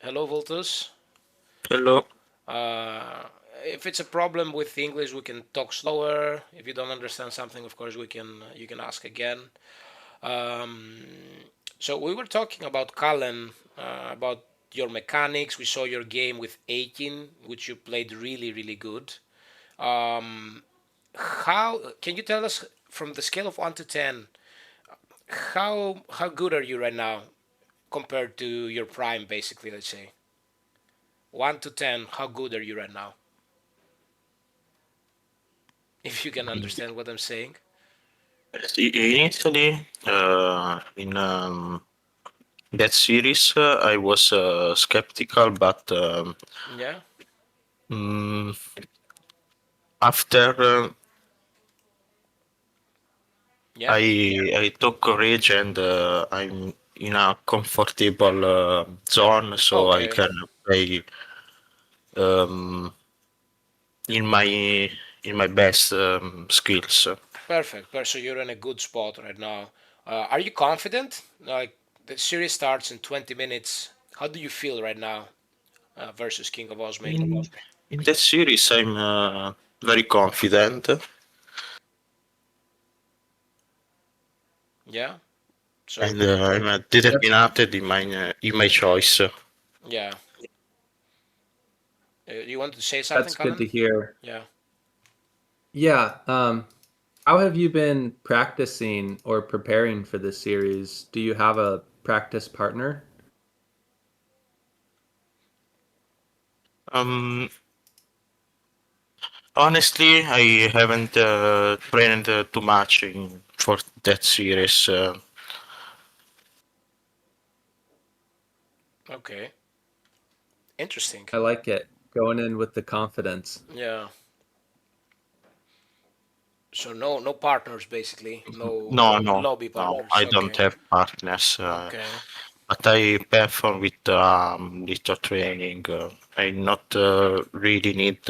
Hello, Vultus. Hello. Uh, if it's a problem with English, we can talk slower. If you don't understand something, of course, we can you can ask again. Um, so we were talking about Callen, about your mechanics. We saw your game with Aiken, which you played really good. Um, how can you tell us from the scale of 1 to 10 how good are you right now compared to your prime, basically? Let's say 1 to 10. How good are you right now? If you can understand what I'm saying. Initially, in that series, I was skeptical, but Yeah, mm, after yeah. I took courage and I'm in a comfortable zone, so I Okay, can play um, in my best skills. perfect. So you're in a good spot right now. Are you confident? Like the series starts in 20 minutes. How do you feel right now versus King of Osmane? In that series, I'm very confident. Yeah. So And I'm determined in my choice. yeah. You want to say something, That's good Callen? to hear. Yeah. Yeah. How have you been practicing or preparing for this series? Do you have a practice partner? Um, Honestly, I haven't trained too much for that series. Okay. Interesting. I like it. Going in with the confidence. Yeah. So no partners basically. No No, no, lobby no. partners. I don't Okay. have partners, Okay. but I perform with little training. I not really need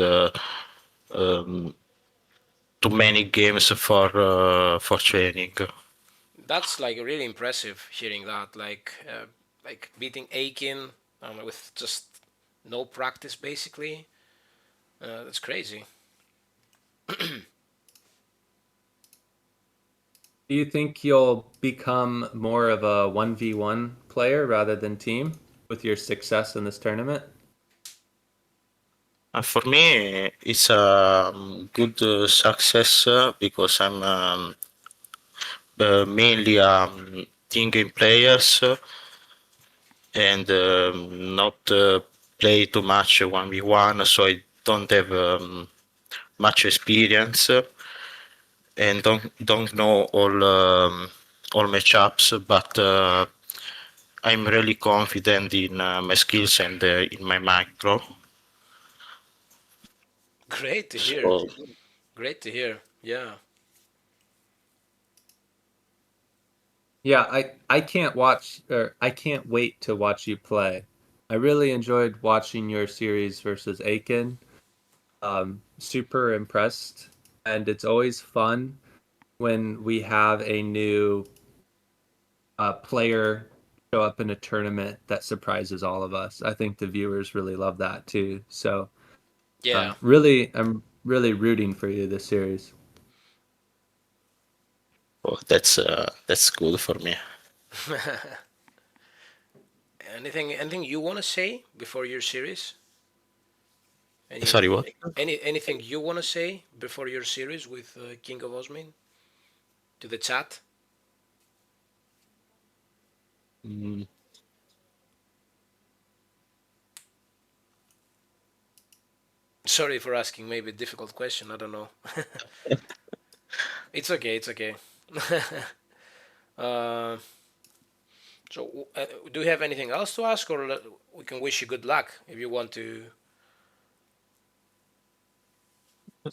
um, too many games for training. That's like really impressive hearing that. Like beating Aiken with just no practice basically. That's crazy. Do you think you'll become more of a 1v1 player rather than team with your success in this tournament? For me, it's a good success because I'm mainly team game players and not play too much 1v1, so I don't have much experience and don't know all matchups, but I'm really confident in my skills and in my macro. Great to hear. So Great to hear. Yeah. Yeah, I can't watch or I can't wait to watch you play. I really enjoyed watching your series versus Aiken. Super impressed, and it's always fun when we have a new player show up in a tournament that surprises all of us. I think the viewers really love that too. So, Yeah. I'm really rooting for you this series. oh, that's good for me. Anything you want to say before your series? Any Sorry, what? anything you want to say before your series with King of Osmane to the chat? Mm, Sorry for asking maybe a difficult question. I don't know. It's okay. It's okay. uh, do you have anything else to ask, or we can wish you good luck if you want to?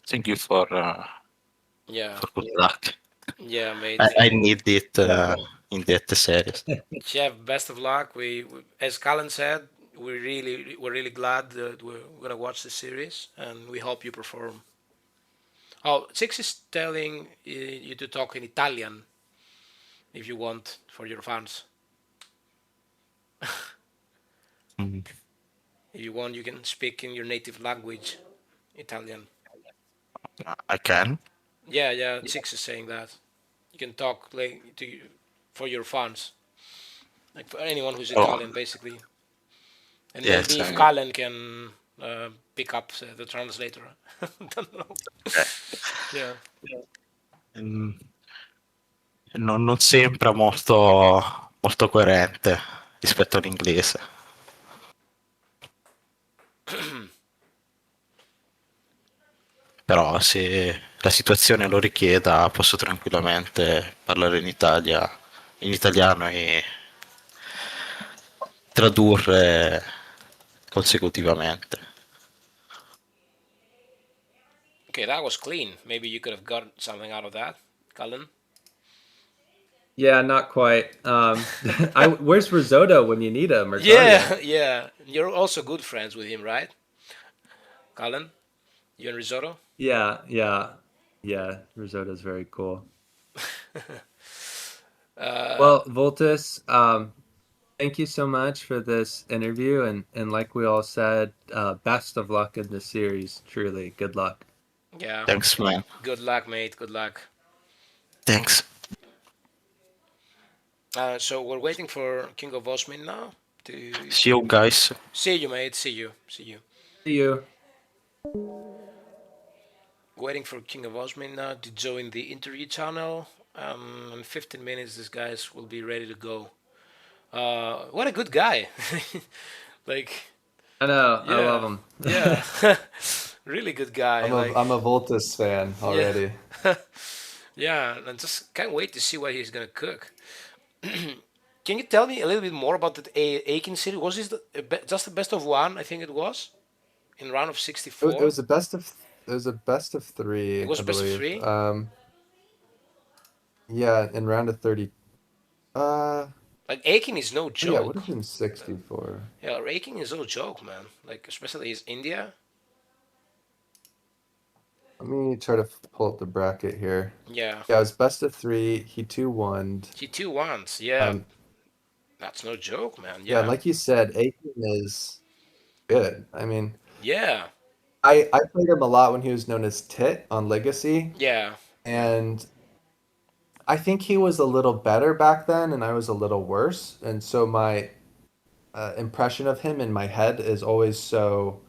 Thank you Yeah, for good luck. yeah, mate. I need it in that series. Chef, best of luck. As Callen said, we're really glad that we're gonna watch the series, and we hope you perform. Oh, Six is telling you to talk in Italian if you want for your fans. Mm. If you want, you can speak in your native language, Italian. I can. Yeah, Six is saying that. You can talk like for your fans, like for anyone who's Oh, Italian, basically. And yes. maybe if Callen can pick up the translator. Don't know. Eh, Yeah. mm, non sembra molto coerente rispetto all'inglese. Però se la situazione lo richieda, posso tranquillamente parlare in italiano e tradurre consecutivamente. Okay, that was clean. Maybe you could have got something out of that, Callen. Yeah, not quite. Where's Risotto when you need him, or Zarya? Yeah, yeah. You're also good friends with him, right, Callen? You and Risotto. Yeah. Risotto's very cool. Uh, Well, Vultus, thank you so much for this interview, and like we all said, best of luck in the series. Truly, good luck. yeah. Thanks, man. Good luck, mate. Good luck. Thanks. So we're waiting for KINGofOsmane now to See you guys. see you, mate. See you. See you. See you. Waiting for KINGofOsmane now to join the interview channel. In 15 minutes, these guys will be ready to go. What a good guy! Like, I know. I love yeah, him. yeah, really good guy. Like, I'm a Vultus fan yeah, already. yeah, and just can't wait to see what he's gonna cook. Can you tell me a little bit more about that Aiken city? Was this just the best of one? I think it was in round of It 64. was a best of it was a best of It three, was I best of believe. three. Yeah, in round of 30. Like Aiken is no Oh yeah, it would have joke. been 64. Yeah, Aiken is no joke, man. Like especially is India. Let me try to pull up the bracket here. Yeah, Yeah, it was best of three. He 2-1. he two ones. Yeah, Um, that's no joke, man. yeah, and Yeah, like you said, Aiken is good. I mean, yeah, I played him a lot when he was known as Tit on Legacy, yeah. and I think he was a little better back then, and I was a little worse. And so my impression of him in my head is always so.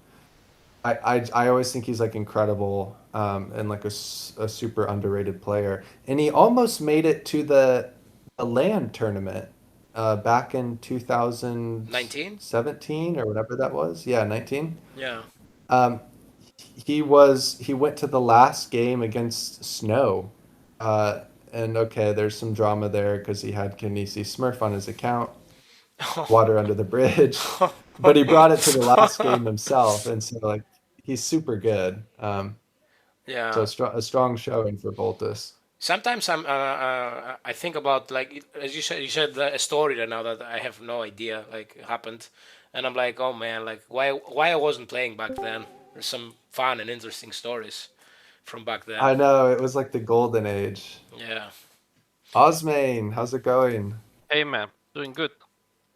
I always think he's like incredible, and like a super underrated player. And he almost made it to the land tournament back in 19. 2017 or whatever that was. Yeah, 19. Yeah. Um, he went to the last game against Snow. And okay, there's some drama there because he had Kinesi Smurf on his account, water under the bridge. But he brought it to the last game himself, and so like he's super good. So Yeah. a strong showing for Voltus. Sometimes I think about like as you said a story right now that I have no idea like happened, and I'm like, oh man, like why I wasn't playing back then. There's some fun and interesting stories from back then. I know it was like the golden age. Yeah. Osmane, how's it going? Hey man, doing good.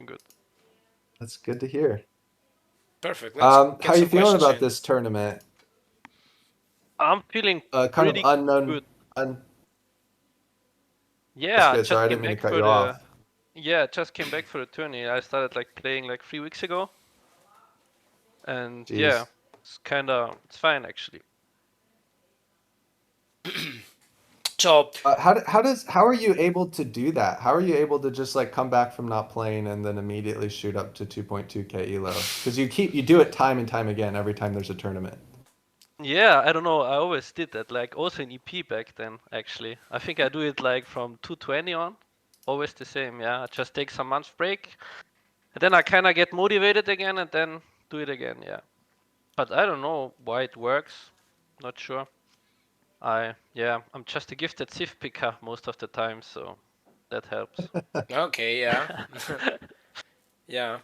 Good. That's good to hear. Perfect. Let's How get you some feeling questions about in. this tournament? I'm feeling Kind of pretty unknown. good. That's Yeah, I good. just Sorry, I came didn't mean to back cut for you the off. yeah, just came back for the tourney. I started like playing like 3 weeks ago, and yeah, Jeez. it's fine actually. So How are you able to do that? How are you able to just like come back from not playing and then immediately shoot up to 2.2k elo? Because you do it time and time again every time there's a tournament. Yeah, I don't know. I always did that, like also in EP back then actually. I think I do it like from 220 on, always the same. Yeah, I just take some months break, and then I kind of get motivated again, and then do it again. Yeah, but I don't know why it works. Not sure. I'm just a gifted Civ picker most of the time, so that helps. okay, yeah, yeah.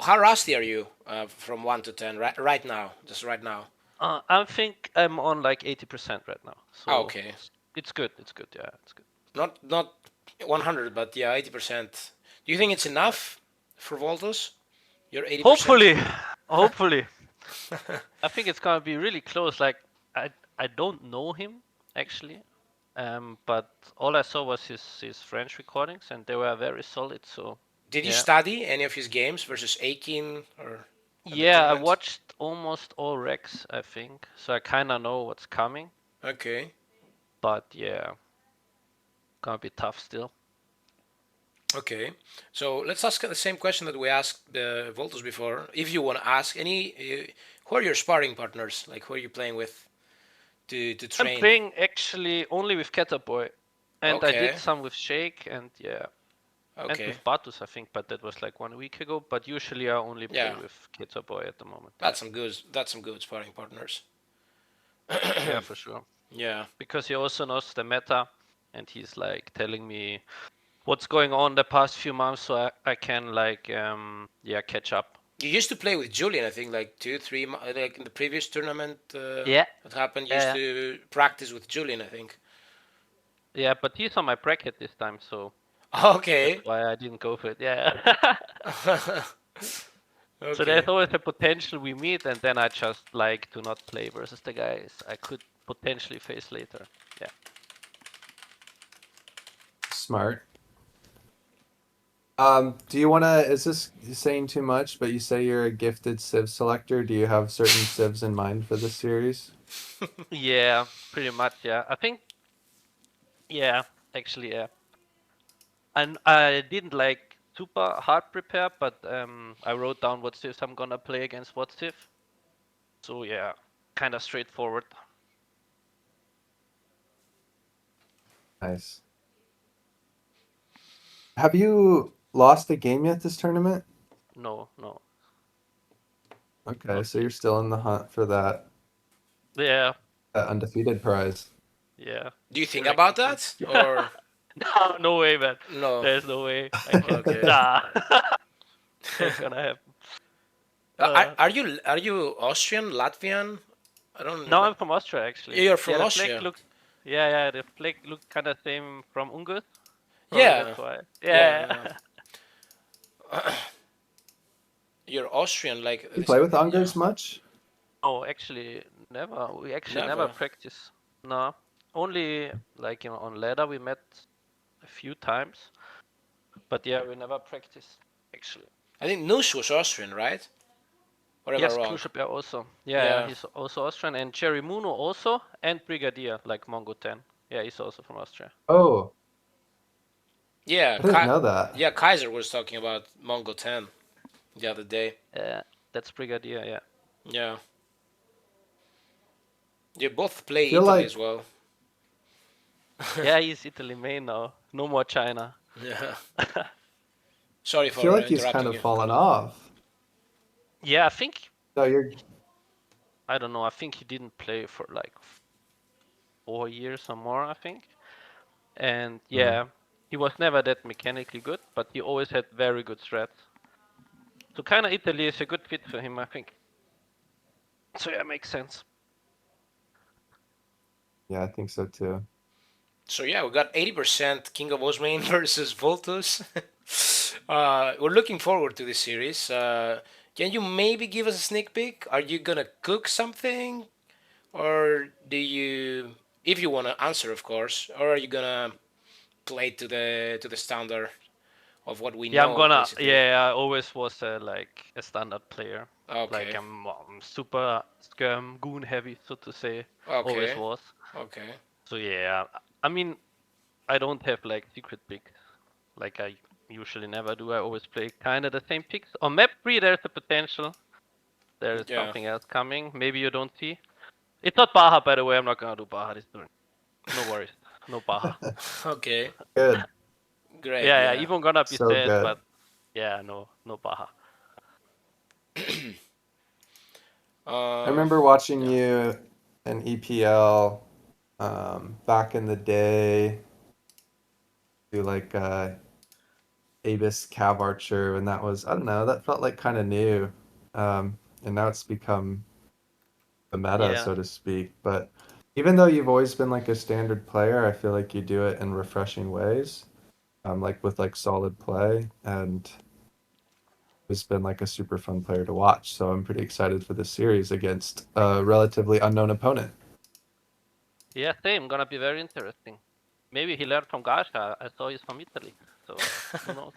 How rusty are you from 1 to 10 right now? Just right now. I think I'm on like 80% right now, Oh, so okay. it's good. It's good. Yeah, it's good. Not 100, but yeah, 80%. Do you think it's enough for Voltus? You're 80%. Hopefully, Hopefully. I think it's gonna be really close. Like I don't know him actually, but all I saw was his French recordings, and they were very solid. So Did you yeah, study any of his games versus Akin or at the yeah. I tournament? watched almost all Rex, I think, so I kind of know what's coming. Okay. But yeah, gonna be tough still. Okay. So let's ask the same question that we asked Vultus before. If you want to ask who are your sparring partners? Like who are you playing with to I'm train? playing actually only with Boy, and I did Okay. some with Shake, and yeah, and Okay. with Batus, I think, but that was like 1 week ago. But usually I only play Yeah. with Boy at the moment. Yeah, That's some good sparring partners. yeah, for sure. Yeah. Because he also knows the meta, and he's like telling me what's going on the past few months, so I can like yeah, catch up. You used to play with Julian, I think, like 2, 3, like in the previous tournament Yeah, that happened. You used yeah, to practice with Julian, I think. yeah. But he's on my bracket this time, so that's Okay. why I didn't go for it. Yeah. So Okay. there's always a potential we meet, and then I just like to not play versus the guys I could potentially face later. Yeah. Smart. Do you want to, is this saying too much, but you say you're a gifted Civ selector? Do you have certain Civs in mind for this series? Yeah, pretty much. Yeah, I think. Yeah, actually, yeah. And I didn't like super hard prepare, but I wrote down what civs I'm gonna play against what civ. So yeah, kind of straightforward. Nice. Have you lost a game yet this tournament? No, no, Okay, not so yet. you're still in the hunt for Yeah, that undefeated prize. yeah. Do you think about Theoretically. that or No, no way, man. no? There's no way I can. Okay. Nah, ain't gonna happen. Are you Austrian, Latvian? I don't No, remember. I'm from Austria actually. You're Yeah, from the flag Austria. looks. Yeah, yeah, the flag looks kind of same from Ungurs. Probably Yeah. that's why. Yeah. Yeah. Yeah. You're Austrian, like You is play it? with Yeah. Ungers much? No, actually, never. We actually never Never. practice. No, only like on ladder we met a few times, but yeah, we never practiced actually. I think Nush was Austrian, right? Or am I Yes, wrong? Khrushchev also. Yeah, yeah, Yeah. he's also Austrian, and Jerry Muno also, and Brigadier like Mongo 10. Yeah, he's also from Austria. Oh, Yeah. I didn't know that. Yeah. Kaiser was talking about Mongo 10 the other day. That's Brigadier. Yeah. Yeah. You both I play feel Italy like as well. Yeah, he's Italy main now. No more China. Yeah. Sorry I feel for like he's kind interrupting of you, fallen Callen. off. Yeah, I think No, you're I don't know. I think he didn't play for like 4 years or more. I think. And mm, yeah, he was never that mechanically good, but he always had very good strats. So kind of Italy is a good fit for him, I think. So yeah, makes sense. yeah, I think so too. So yeah, we got 80% KINGofOsmane versus Vultus. We're looking forward to this series. Can you maybe give us a sneak peek? Are you gonna cook something, or do you, if you wanna answer, of course, or are you gonna play to the standard of what we Yeah, I'm know, gonna. basically? Yeah, I always was like a standard player. Like Okay, I'm super skirm goon heavy, so to say. Always okay, was. okay. So yeah, I mean, I don't have like secret picks. Like I usually never do. I always play kind of the same picks. On map 3, there's a potential. There is Yeah. something else coming. Maybe you don't see. It's not Baja, by the way. I'm not gonna do Baja this turn. No worries. No Baja. Okay. Good. Great. Yeah, yeah. Yeah. Even gonna be So sad, good. but yeah, no Baja. I Uh. remember watching Yeah. you in EPL back in the day, do like Abyss Cav Archer, and that was, I don't know, that felt like kind of new. And now it's become the meta, Yeah, so to speak. But even though you've always been like a standard player, I feel like you do it in refreshing ways, like with like solid play. And It's been like a super fun player to watch. So I'm pretty excited for this series against a relatively unknown opponent. Yeah, same. Gonna be very interesting. Maybe he learned from Gasha. I saw he's from Italy, so who knows?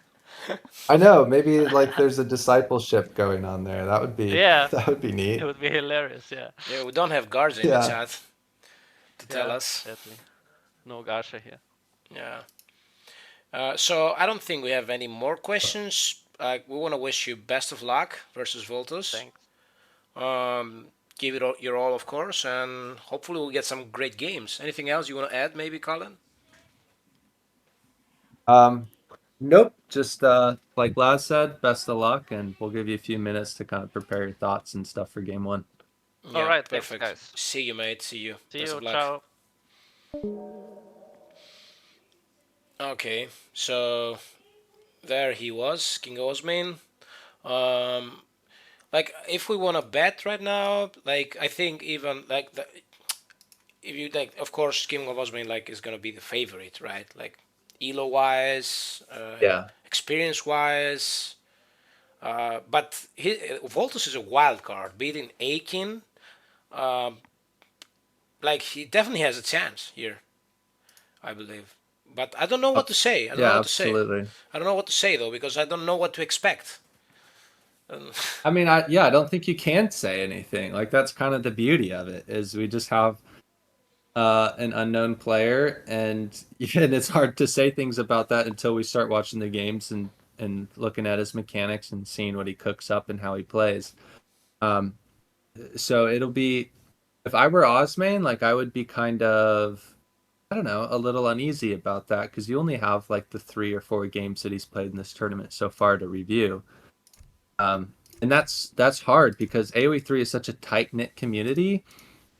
I know, maybe like there's a discipleship going on there. That would be Yeah, that would be neat. it would be hilarious. Yeah. Yeah, we don't have guards in the Yeah. chat to tell Yeah, us. sadly. No Gasha here. Yeah. So I don't think we have any more questions. We want to wish you best of luck versus Vultus. Thanks. Give it all, your all, of course, and hopefully we'll get some great games. Anything else you want to add, maybe, Callen? Nope. Just like Laz said, best of luck, and we'll give you a few minutes to kind of prepare your thoughts and stuff for game one. Yeah, All right, perfect. thanks, guys. See you, mate. See you. See Best you. of luck. Ciao. Okay, so there he was, KINGofOsmane. Like if we want to bet right now, like I think even like if you like, of course, KINGofOsmane like is gonna be the favorite, right? Like elo wise, Yeah. experience wise. But Voltus is a wild card. Beating Akin, like he definitely has a chance here, I believe. But I don't know what to say. I don't know what to say. Absolutely. I don't know what to say though because I don't know what to expect. I mean, I don't think you can say anything. Like that's kind of the beauty of it is we just have an unknown player, and even it's hard to say things about that until we start watching the games and looking at his mechanics and seeing what he cooks up and how he plays. So it'll be if I were Osmane, like I would be kind of I don't know, a little uneasy about that because you only have like the 3 or 4 games that he's played in this tournament so far to review. And that's hard because AoE3 is such a tight-knit community,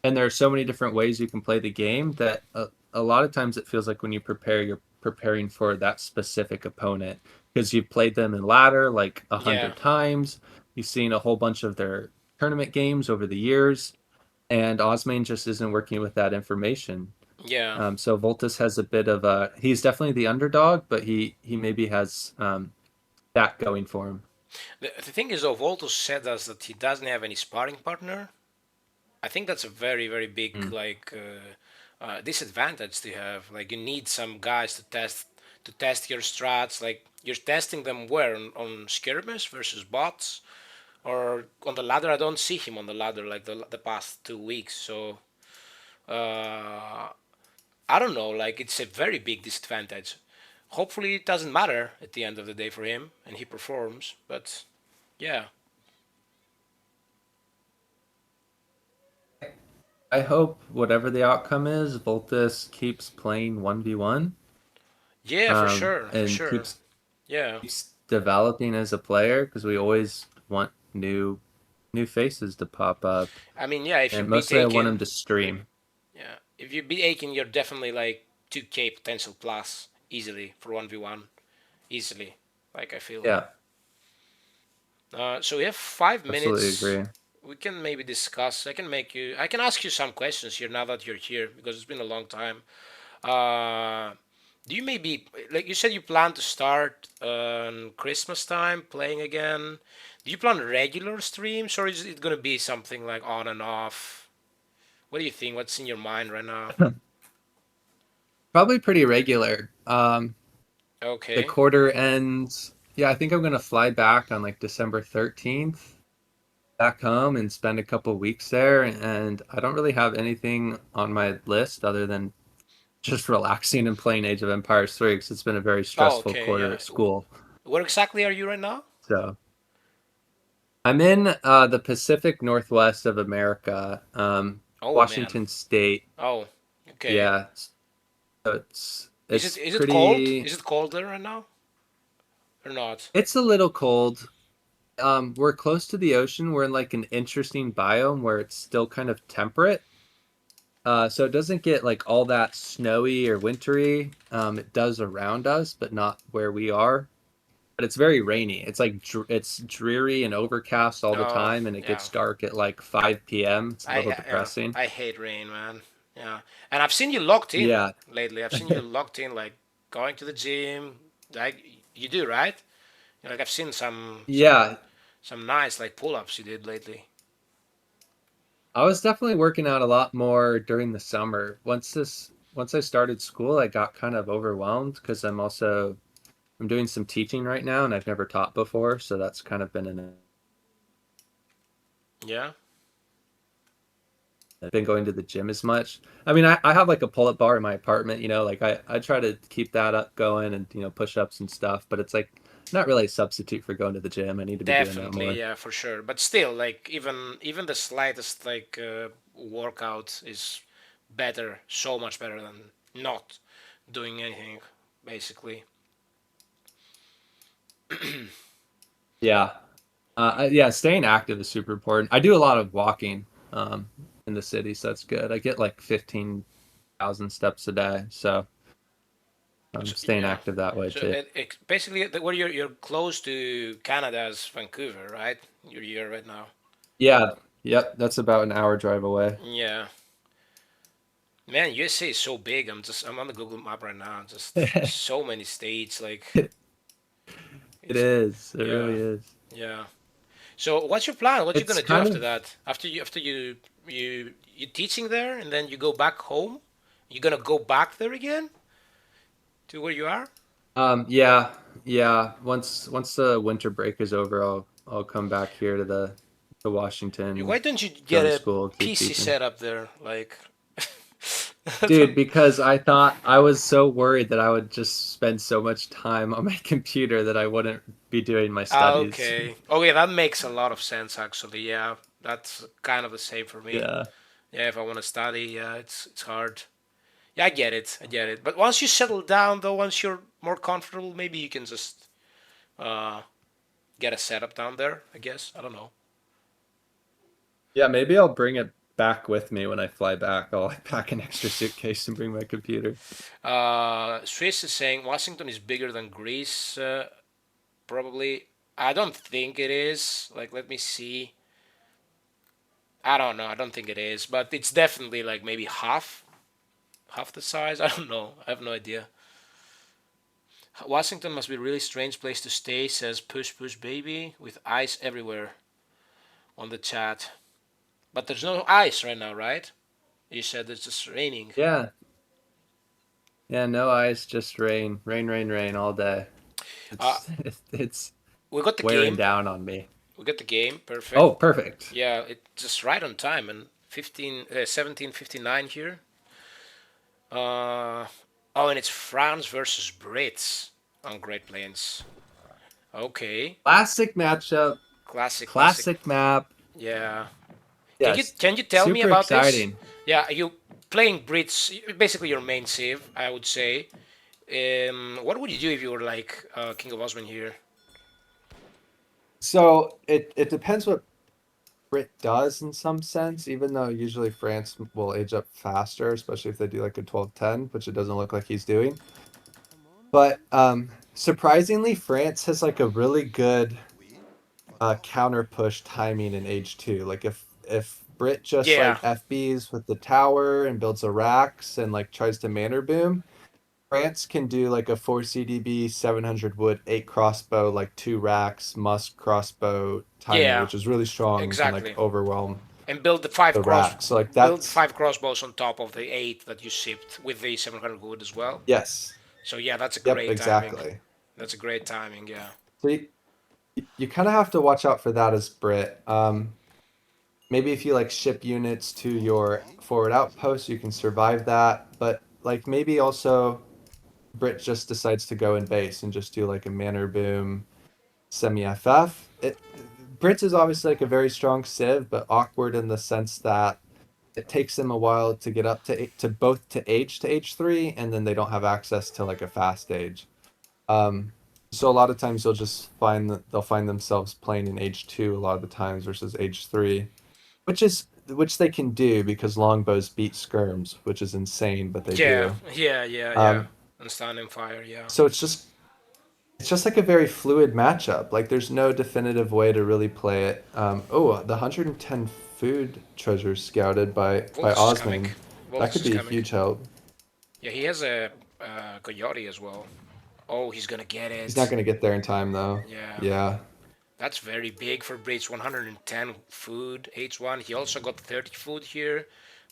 and there are so many different ways you can play the game that a lot of times it feels like when you prepare, you're preparing for that specific opponent because you've played them in ladder like 100 times. You've seen a whole bunch of their tournament games over the years, and Osmane just isn't working with that information. Yeah. So Vultus has a bit of a he's definitely the underdog, but he maybe has that going for him. The thing is, though, Voltus said us that he doesn't have any sparring partner. I think that's a very, very big disadvantage to have. Like you need some guys to test your strats. Like you're testing them where on skirmish versus bots, or on the ladder. I don't see him on the ladder like the past 2 weeks. So I don't know. Like it's a very big disadvantage. Hopefully, it doesn't matter at the end of the day for him, and he performs. But yeah. I hope whatever the outcome is, Vultus keeps playing 1v1. Yeah, for sure, for And sure. Yeah, keeps developing as a player because we always want new faces to pop up. I mean, yeah. If you And beat mostly I want him Akin, to stream. yeah, if you beat Akin, you're definitely like 2K potential plus easily for 1v1, easily. Like I feel. Yeah, So we have 5 minutes. absolutely agree. We can maybe discuss. I can ask you some questions here now that you're here because it's been a long time. Do you maybe like you said you plan to start on Christmas time playing again? Do you plan regular streams or is it gonna be something like on and off? What do you think? What's in your mind right now? Probably pretty regular. Okay. The quarter ends. Yeah, I think I'm gonna fly back on like December 13th, back home and spend a couple weeks there. And I don't really have anything on my list other than just relaxing and playing Age of Empires 3 because it's been a very stressful Okay. quarter Yeah. at school. Where exactly are you right now? So I'm in the Pacific Northwest of America, Oh man. Washington State. Oh. Okay. Yeah, so it's Is it cold? pretty. Is it cold there right now? Or not? It's a little cold. We're close to the ocean. We're in like an interesting biome where it's still kind of temperate. So it doesn't get like all that snowy or wintry. It does around us, but not where we are. But it's very rainy. It's like it's dreary and overcast all the Oh, time, and it yeah. gets dark at like 5 p.m. It's a little depressing. I hate rain, man. Yeah, and I've seen you locked in Yeah. lately. I've seen you locked in, like going to the gym. Like you do, right? Like I've seen Yeah, some nice like pull-ups you did lately. I was definitely working out a lot more during the summer. Once I started school, I got kind of overwhelmed because I'm doing some teaching right now and I've never taught before, so that's kind of been Yeah. I've been going to the gym as much. I mean, I have like a pull-up bar in my apartment, like I try to keep that up going and push-ups and stuff, but it's like not really a substitute for going to the gym. I need to be doing that Definitely, more. yeah, for sure. But still, like even the slightest like workout is better, so much better than not doing anything, basically. Yeah. Yeah, staying active is super important. I do a lot of walking in the city, so that's good. I get like 15,000 steps a day, so So, staying yeah. active that way So too. basically, where you're close to Canada's Vancouver, right? You're right now. Yeah, yep, that's about an hour drive away. Yeah. Man, USA is so big. I'm on the Google map right now. Just It so many states. Like it's is. It yeah, really is. yeah. So what's your plan? What you It's gonna do kind after of that? After you teaching there and then you go back home? You gonna go back there again to where you are? yeah, yeah. Once the winter break is over, I'll come back here to Why Washington, don't you go get to a school, keep PC teaching. set up there? Like, Dude, because I was so worried that I would just spend so much time on my computer that I wouldn't be doing my studies. okay, okay, that makes a lot of sense actually. Yeah, that's kind of the same for me. Yeah. Yeah, if I want to study, yeah, it's hard. Yeah, I get it. I get it. But once you settle down, though, once you're more comfortable, maybe you can just uh, get a setup down there. I guess. I don't know. Yeah, maybe I'll bring it back with me when I fly back. I'll like, pack an extra suitcase and bring my computer. Swiss is saying Washington is bigger than Greece. Probably. I don't think it is. Like, let me see. I don't know. I don't think it is, but it's definitely like maybe half the size. I don't know. I have no idea. Washington must be a really strange place to stay, says Push Push Baby, with ice everywhere on the chat. But there's no ice right now, right? You said it's just raining. Yeah. Yeah, no ice, just rain. Rain, rain, rain all day. Uh, It's we got the wearing game. down on me. We got the game. Perfect. Oh, perfect. Yeah, it's just right on time and 17:59 here. Uh, oh, and it's France versus Brits on Great Plains. Okay, Classic matchup, classic. classic map. Yeah. Yes. Can you tell me Super about this? exciting. Yeah, you playing Brits, basically your main civ, I would say. What would you do if you were like King of Osman here? So it depends what Brit does in some sense, even though usually France will age up faster, especially if they do like a 12-10, which it doesn't look like he's doing. But surprisingly, France has like a really good counter push timing in age two. Like if Brit just Yeah, like FBs with the tower and builds a racks and like tries to manor boom, France can do like a 4 CDB 700 wood 8 crossbow like 2 racks musk crossbow timing, yeah, which is really strong and can like exactly. overwhelm And build the five the cross, racks. So like build that's five crossbows on top of the eight that you shipped with the 700 wood as well. yes. So yeah, that's a Yep, great timing. exactly. That's a great timing. Yeah. So you kind of have to watch out for that as Brit. Maybe if you like ship units to your forward outpost, you can survive that. But like maybe also Brit just decides to go in base and just do like a manor boom semi FF. Brit is obviously like a very strong civ, but awkward in the sense that it takes them a while to get up to both to age 3, and then they don't have access to like a fast age. Um, so a lot of times you'll just find that they'll find themselves playing in age 2 a lot of the times versus age 3, which they can do because longbows beat skirms, which is insane, but they Yeah. do. Yeah. Um, And standing fire. Yeah. so it's just like a very fluid matchup. Like there's no definitive way to really play it. The 110 food treasures scouted by Vultus is coming. Osman. That Vultus could is be a coming. huge help. Yeah, he has a coyote as well. Oh, he's gonna get He's not it. going to get there in time, though. Yeah. Yeah. That's very big for Brits. 110 food, H1. He also got 30 food here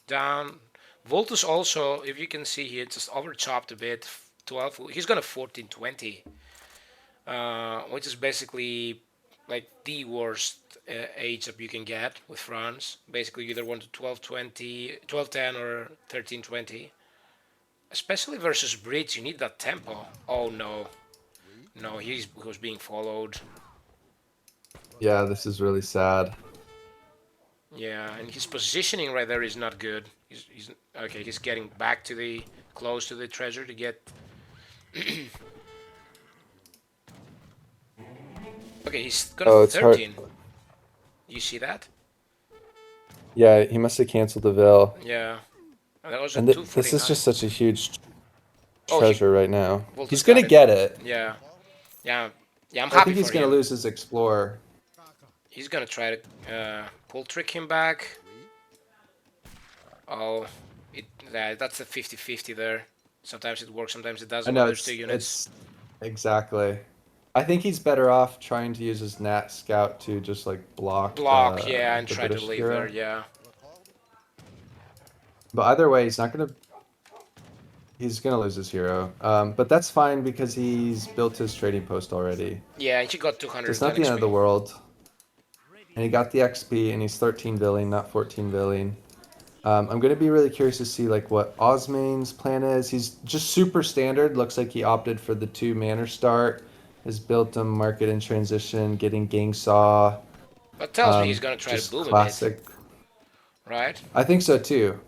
down. Vultus also, if you can see here, just overchopped a bit. 12 food. He's gonna 1420, which is basically like the worst age up you can get with France. Basically, you either want to 1220, 1210 or 1320. Especially versus Brits, you need that tempo. Oh no. No, he was being followed. Yeah, this is really sad. Yeah, and his positioning right there is not good. He's okay. He's getting back to the close to the treasure to get. Okay, he's gonna Oh, it's hard. 13. You see that? Yeah, he must have canceled the Vil. Yeah, and that was a And this is 249. just such a huge Oh, he treasure right now. Voltus He's going got to it. get it. Yeah, yeah, yeah. I'm I happy think he's for going to him. lose his Explorer. He's gonna try to pull trick him back. Oh, that's a 50-50 there. Sometimes it works, sometimes it I doesn't. know, When there's two units. it's exactly. I think he's better off trying to use his Nat Scout to just like block Block, yeah, and the try to British leave there, hero. yeah. But either way, he's gonna lose his hero. But that's fine because he's built his trading post already. Yeah, and he got So it's 210 not the end of XP. the world. And he got the XP, and he's 13 billion, not 14 billion. I'm gonna be really curious to see like what Osmane's plan is. He's just super standard. Looks like he opted for the 2 manor start. Has built a market in transition, getting Gang Saw. But tells me he's gonna try to Just boom a bit, classic. right? I think so too.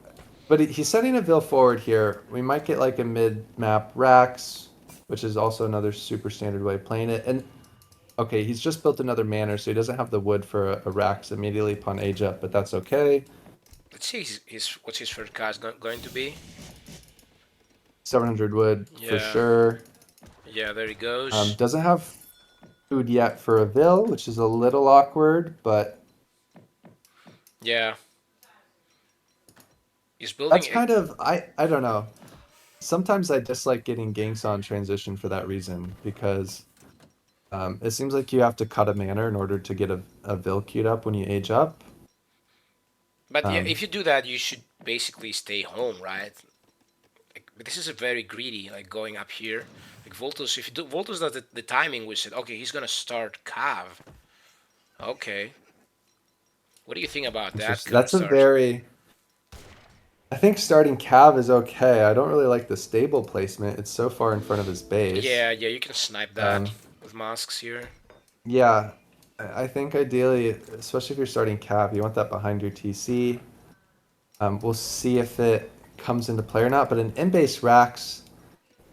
But he's setting a Vil forward here. We might get like a mid-map Rax, which is also another super standard way of playing it. And okay, he's just built another manor, so he doesn't have the wood for a Rax immediately upon age up, but that's okay. Let's see what's his first cast going to be. 700 wood for Yeah, sure. yeah, there he goes. Doesn't have food yet for a Vil, which is a little awkward, but Yeah, he's building that's it. kind of I don't know. Sometimes I dislike getting ganks on transition for that reason because it seems like you have to cut a manor in order to get a Vil queued up when you age up. But yeah, Um, if you do that, you should basically stay home, right? Like, but this is a very greedy, like going up here. Like Voltus, if you do Voltus does the timing, we said, okay, he's gonna start Cav. Okay, what do you think about that interesting. Cav That's a start? very I think starting Cav is okay. I don't really like the stable placement. It's so far in front of his base. Yeah, yeah, you can snipe that Um, with masks here. yeah, I think ideally, especially if you're starting Cav, you want that behind your TC. We'll see if it comes into play or not. But an in-base Rax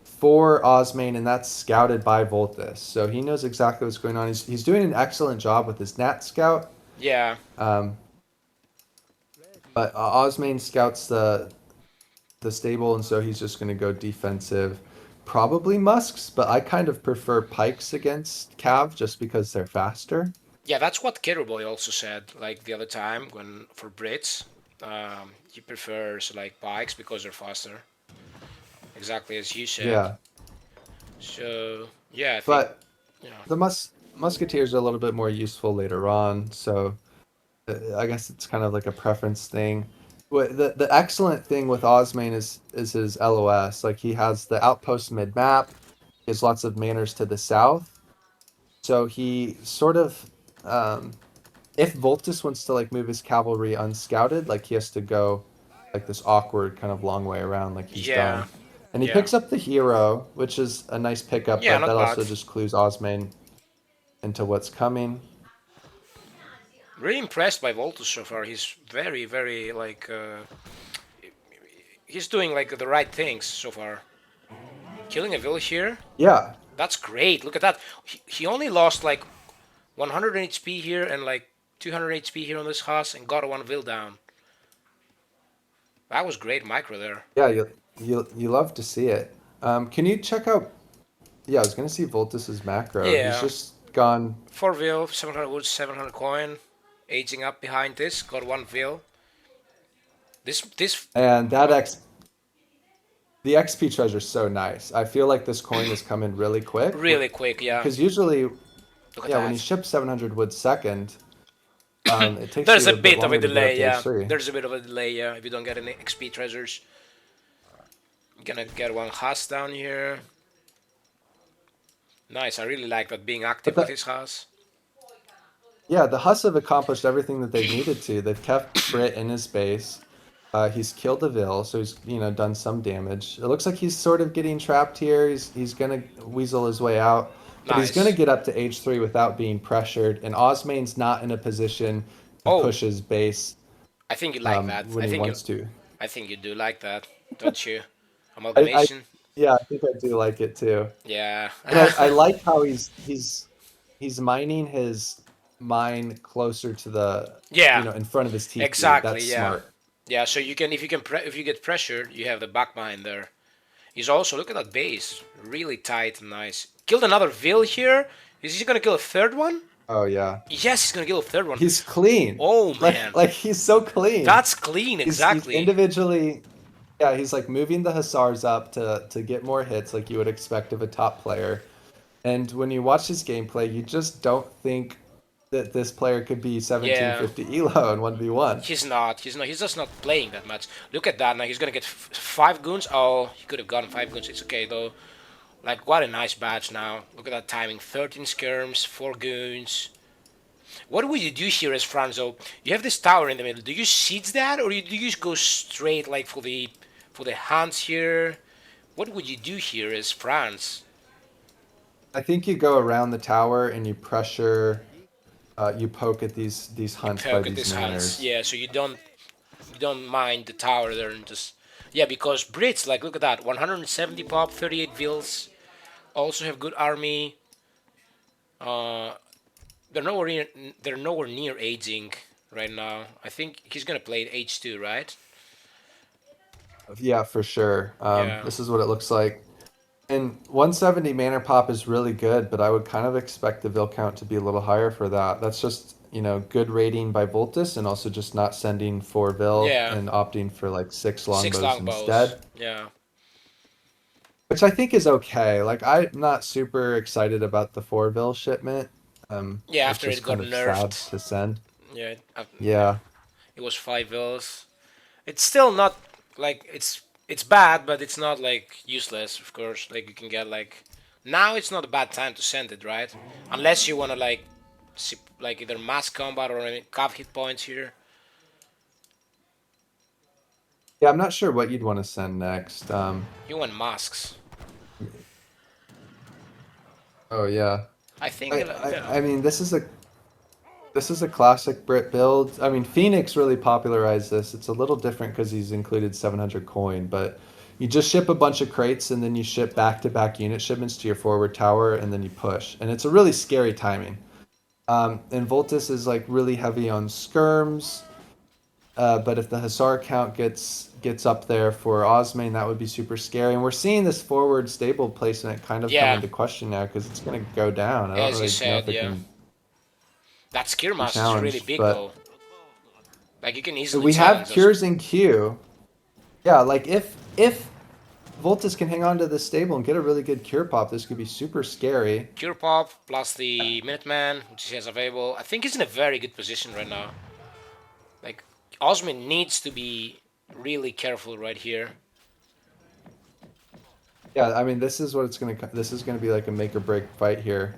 for Osmane, and that's scouted by Vultus. So he knows exactly what's going on. He's doing an excellent job with his Nat Scout. Yeah, Um, but Osmane scouts the stable, and so he's just going to go defensive. Probably Musks, but I kind of prefer Pikes against Cav just because they're faster. yeah, that's what Boy also said, like the other time when for Brits, he prefers like bikes because they're faster. Exactly as you said. Yeah, So yeah, I think but yeah, the Musketeers are a little bit more useful later on, so I guess it's kind of like a preference thing. The excellent thing with Osmane is his LOS. Like he has the outpost mid map. He has lots of manors to the south. So he sort of, if Vultus wants to like move his cavalry unscouted, like he has to go like this awkward kind of long way around, like he's yeah, done. And he yeah, picks up the hero, which is a nice pickup, yeah, but not that bad. also just clues Osmane into what's coming. Really impressed by Voltus so far. He's very, very like he's doing like the right things so far. Killing a village here, Yeah, that's great. Look at that. He only lost like 100 HP here and like 200 HP here on this house and got one vill down. That was great micro there. yeah, you love to see it. Can you check out? Yeah, I was gonna see Vultus's macro. He's Yeah, just gone. 4 vill, 700 wood, 700 coin. Aging up behind this, got one vill. This And that oh, The XP treasure is so nice. I feel like this coin has come in really quick. Really quick, yeah. Because usually, Look at yeah, when you that. ship 700 wood second, it takes There's you a a bit bit of a longer to get up delay, to yeah. H3. There's a bit of a delay, yeah, if you don't get any XP treasures. Gonna get one Haas down here. Nice, I really like that being active But with his Haas. yeah, the Huss have accomplished everything that they've needed to. They've kept Brit in his base. He's killed a Vil, so he's done some damage. It looks like he's sort of getting trapped here. He's gonna weasel his way out, but he's gonna Nice. get up to H3 without being pressured. And Osmane's not in a position to Oh, push his base I think you like that. when he wants to. I think you do like that, don't you? I Amalgamation. yeah, I think I do like it too. Yeah. And I like how he's mining his mine closer to the Yeah. in front of his TP. Exactly. That's Yeah. smart. Yeah. So you can, if you get pressured, you have the back mine there. He's also, look at that base, really tight and nice. Killed another Vil here. Is he gonna kill a third one? Oh yeah. Yes, he's gonna kill a third one. He's clean. Oh man, Like he's so clean. that's clean. Exactly. He's individually, yeah, he's like moving the Hussars up to get more hits like you would expect of a top player. And when you watch his gameplay, you just don't think that this player could be 1750 elo in 1v1. He's not. He's not. He's just not playing that much. Look at that. Now he's gonna get 5 goons. Oh, he could have gotten 5 goons. It's okay though. Like, what a nice batch now. Look at that timing. 13 skirms, 4 goons. What would you do here as Franzo? You have this tower in the middle. Do you siege that, or do you just go straight like for the hunts here? What would you do here as Franz? I think you go around the tower and you pressure, you poke at these hunts by these manners. Yeah, so you don't mind the tower there and just, yeah, because Brits, like, look at that, 170 pop, 38 Vils, also have good army. They're nowhere near aging right now. I think he's gonna play at H2, right? Yeah, for sure. Yeah. This is what it looks like. And 170 mana pop is really good, but I would kind of expect the Vil count to be a little higher for that. That's just, good rating by Vultus and also just not sending 4 Vil Yeah. and opting for like 6 longbows Longbows. instead. Yeah. Which I think is okay. Like, I'm not super excited about the 4 Vil shipment. Yeah, It's after just it got kind of sad nerfed. to send. Yeah. Yeah. It was 5 Vils. It's still not like it's bad, but it's not like useless. Of course, like you can get like now it's not a bad time to send it, right? Unless you wanna like either mass combat or any cav hit points here. Yeah, I'm not sure what you'd want to send next. You want masks. Oh yeah. I think. I mean, this is a classic Brit build. I mean, Phoenix really popularized this. It's a little different because he's included 700 coin, but you just ship a bunch of crates and then you ship back-to-back unit shipments to your forward tower and then you push. And it's a really scary timing. And Vultus is like really heavy on skirms, but if the Hussar count gets up there for Osmane, that would be super scary. And we're seeing this forward stable placement kind of come into question now because it's going to go down. I don't really know if it can. That Skier Master is really big though. Like you can easily. We have cures in queue. Yeah, like if Vultus can hang on to this stable and get a really good cure pop, this could be super scary. Cure pop plus the Minuteman, which he has available. I think he's in a very good position right now. Like Osman needs to be really careful right here. Yeah, I mean this is gonna be like a make or break fight here.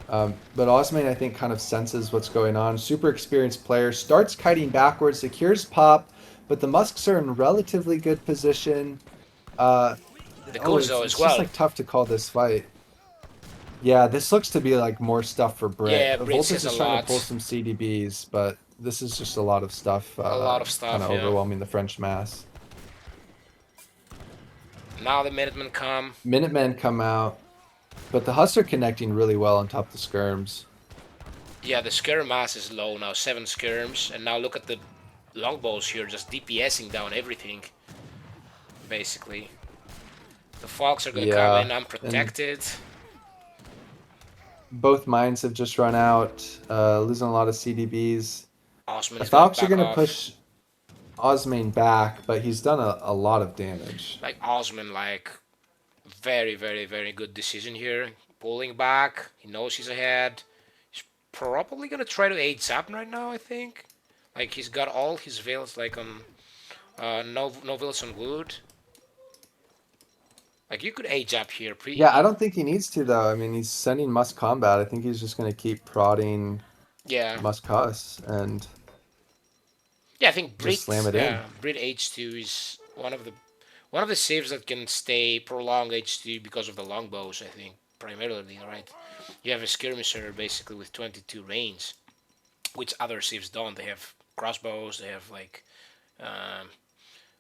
But Osmane, I think, kind of senses what's going on. Super experienced player, starts kiting backwards, secures pop, but the Musks are in relatively good position. The Gozo it's as well. just like tough to call this fight. Yeah, this looks to be like more stuff for Brit. Yeah, Brit Vultus is trying to pull some CDBs, but this is just a lot of stuff. A lot of stuff, kind of overwhelming the French mass. Now the Minutemen come. Minutemen come out. But the Huss are connecting really well on top of the skirms. Yeah, the skirm mass is low now, 7 skirms, and now look at the longbows here, just DPSing down everything. Basically. The Fox are gonna come in unprotected. Both mines have just run out, losing a lot of CDBs. Osman The Falcons are gonna push. Osmane back, but he's done a lot of damage. Like Osman, like very, very, very good decision here. Pulling back, he knows he's ahead. He's probably gonna try to age up right now. I think, like he's got all his veils like on no veils on wood. Like you could age up here. Yeah, I don't think he needs to though. I mean, he's sending Must Combat. I think he's just gonna keep prodding Yeah, Must Cuss and yeah. I think just slam it in. Brit H2 is one of the saves that can stay prolonged H2 because of the longbows. I think primarily, right? You have a skirmisher basically with 22 range, which other saves don't. They have crossbows. They have like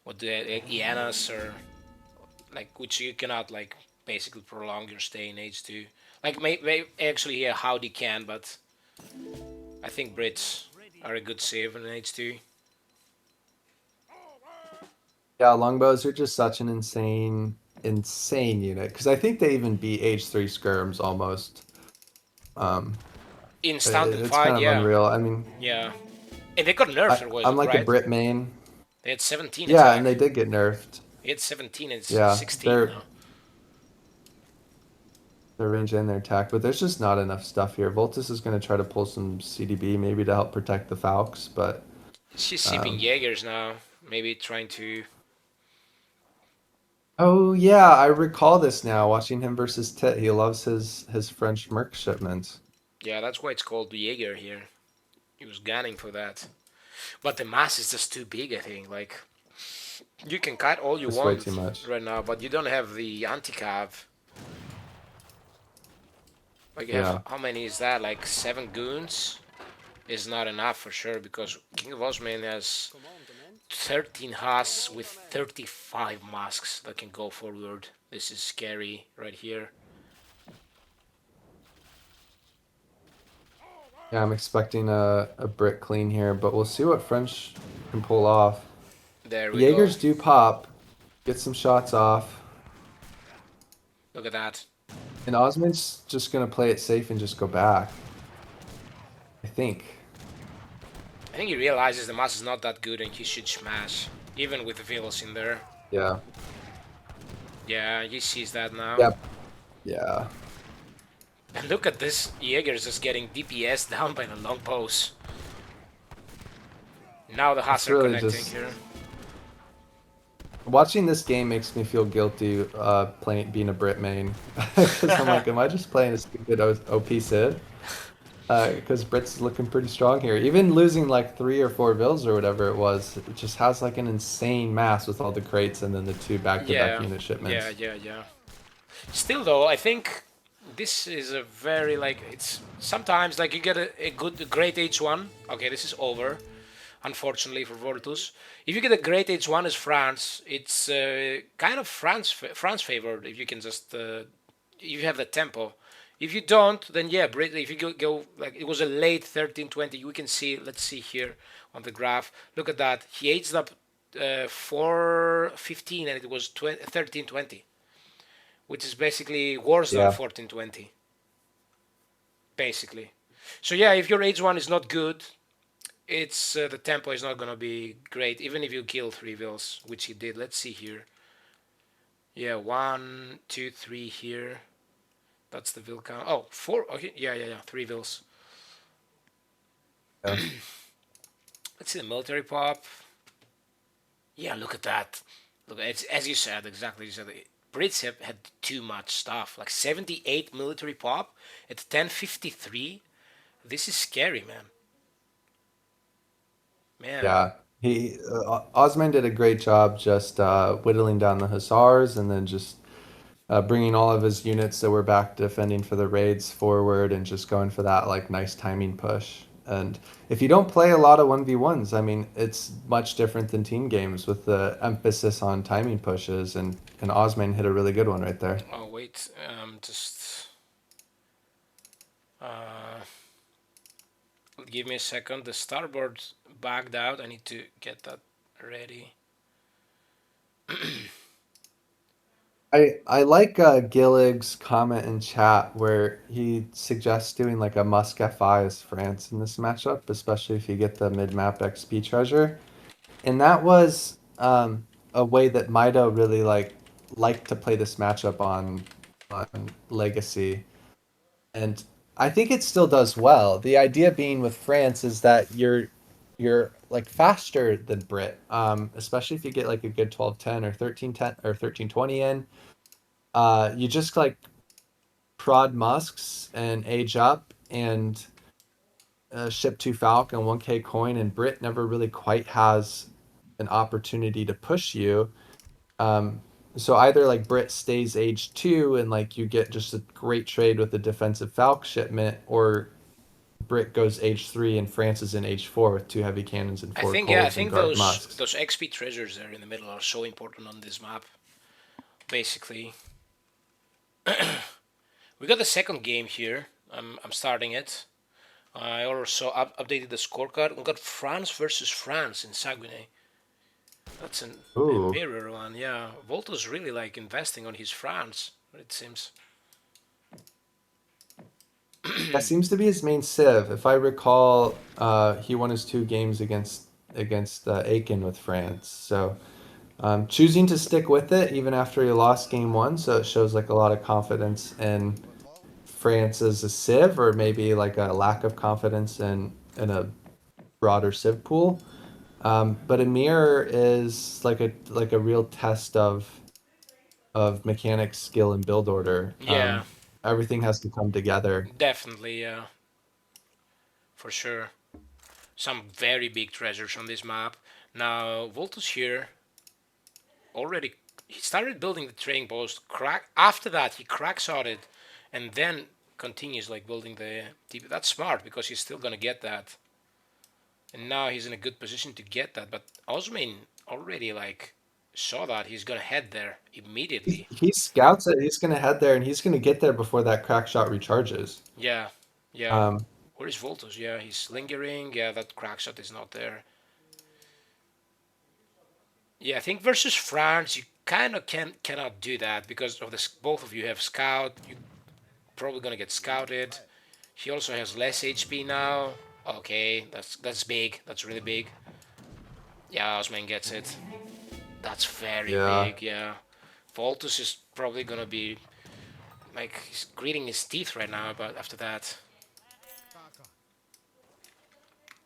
what the Ianas or like which you cannot like basically prolong your stay in H2. Like actually yeah, Howdy can, but I think Brits are a good save in H2. Yeah, longbows are just such an insane unit because I think they even beat H3 skirms almost. Um, In standard it's fight, kind of yeah, unreal. I mean, yeah, and they got nerfed, was I'm it like a right? Brit main. They had 17 Yeah, attack. and they did get nerfed. They had 17 and Yeah, 16 their now. range and their attack, but there's just not enough stuff here. Vultus is going to try to pull some CDB maybe to help protect the Falcons, but She's sipping Jaegers now, maybe trying to. oh yeah, I recall this now. Watching him versus Tit, he loves his French merc shipments. Yeah, that's why it's called the Jaeger here. He was gunning for that, but the mass is just too big. I think like you can cut all you It's way want too much. right now, but you don't have the anti-cav. Like you Yeah. have how many is that? Like 7 goons is not enough for sure because King of Osmane has 13 Haas with 35 masks that can go forward. This is scary right here. Yeah, I'm expecting a Brit clean here, but we'll see what French can pull off. There The we go. Jaegers do pop, get some shots off, Look at that. and Osman's just gonna play it safe and just go back. I think. I think he realizes the mass is not that good and he should smash, even with the Veils in there. Yeah. Yeah, he sees that now. Yep. Yeah. And look at this, Jaeger's just getting DPS down by the longbows. Now the Haas are really connecting just- here. Watching this game makes me feel guilty being a Brit main. Because I'm like, am I just playing a stupid OP Sid? Because Brit's looking pretty strong here. Even losing like 3 or 4 Vils or whatever it was, it just has like an insane mass with all the crates and then the 2 back-to-back unit shipments. Yeah. Still though, I think this is a very like it's sometimes like you get a great H1. Okay, this is over. Unfortunately for Vultus, if you get a great H1 as France, it's kind of France favored. If you can just if you have the tempo. If you don't, then yeah, if you go like it was a late 1320, we can see. Let's see here on the graph. Look at that. He aged up 415 and it was 1320, which is basically worse than 1420. Basically. So yeah, if your H1 is not good, it's the tempo is not gonna be great, even if you kill 3 Vils, which he did. Let's see here. Yeah, 1, 2, 3 here. That's the Vil count. Oh, 4. Okay, yeah. 3 Vils. Yeah. Let's see the military pop. Yeah, look at that. Look, it's as you said, exactly. You said Brits have had too much stuff. Like 78 military pop at 1053. This is scary, man. Yeah, Osman did a great job just whittling down the Hussars and then just bringing all of his units that were back defending for the raids forward and just going for that like nice timing push. And if you don't play a lot of 1v1s, I mean, it's much different than team games with the emphasis on timing pushes, and Osman hit a really good one right there. Oh, wait, just give me a second. The starboard backed out. I need to get that ready. I like Gillig's comment in chat where he suggests doing like a Musk FI as France in this matchup, especially if you get the mid-map XP treasure. and that was a way that Mido really liked to play this matchup on Legacy, and I think it still does well. The idea being with France is that you're like faster than Brit, especially if you get like a good 12-10 or 13-10 or 13-20 in. You just like prod musks and age up and ship 2 Falcon and 1K coin, and Brit never really quite has an opportunity to push you. Um, so either like Brit stays age 2 and like you get just a great trade with the defensive Falc shipment, or Brit goes age 3 and France is in age 4 with 2 heavy cannons and I 4 think, yeah, I coals and think guard musks. those XP treasures there in the middle are so important on this map. Basically, we got the second game here. I'm starting it. I also updated the scorecard. We got France versus France in Saguenay. That's a Ooh. mirror one, yeah. Vultus really like investing on his France, it seems. That seems to be his main civ. If I recall, he won his 2 games against Aiken with France. So choosing to stick with it even after he lost game 1, so it shows like a lot of confidence in France as a civ, or maybe like a lack of confidence in a broader civ pool. But a mirror is like a real test of mechanics, skill, and build order. Yeah, Everything has to come together. definitely, yeah, for sure. Some very big treasures on this map. Now, Vultus here already, he started building the trading post. After that, he cracks out it, and then continues like building the TP. That's smart because he's still gonna get that. And now he's in a good position to get that. But Osmane already like saw that he's gonna head there immediately. He scouts it. He's gonna head there, and he's gonna get there before that crack shot recharges. Yeah, yeah. Um, Where is Vultus? Yeah, he's lingering. Yeah, that crack shot is not there. Yeah, I think versus France, you kind of cannot do that because of this. Both of you have scout. You're probably gonna get scouted. He also has less HP now. Okay, that's big. That's really big. Yeah, Osman gets it. That's very yeah, big. Yeah, Voltus is probably gonna be like he's gritting his teeth right now. But after that,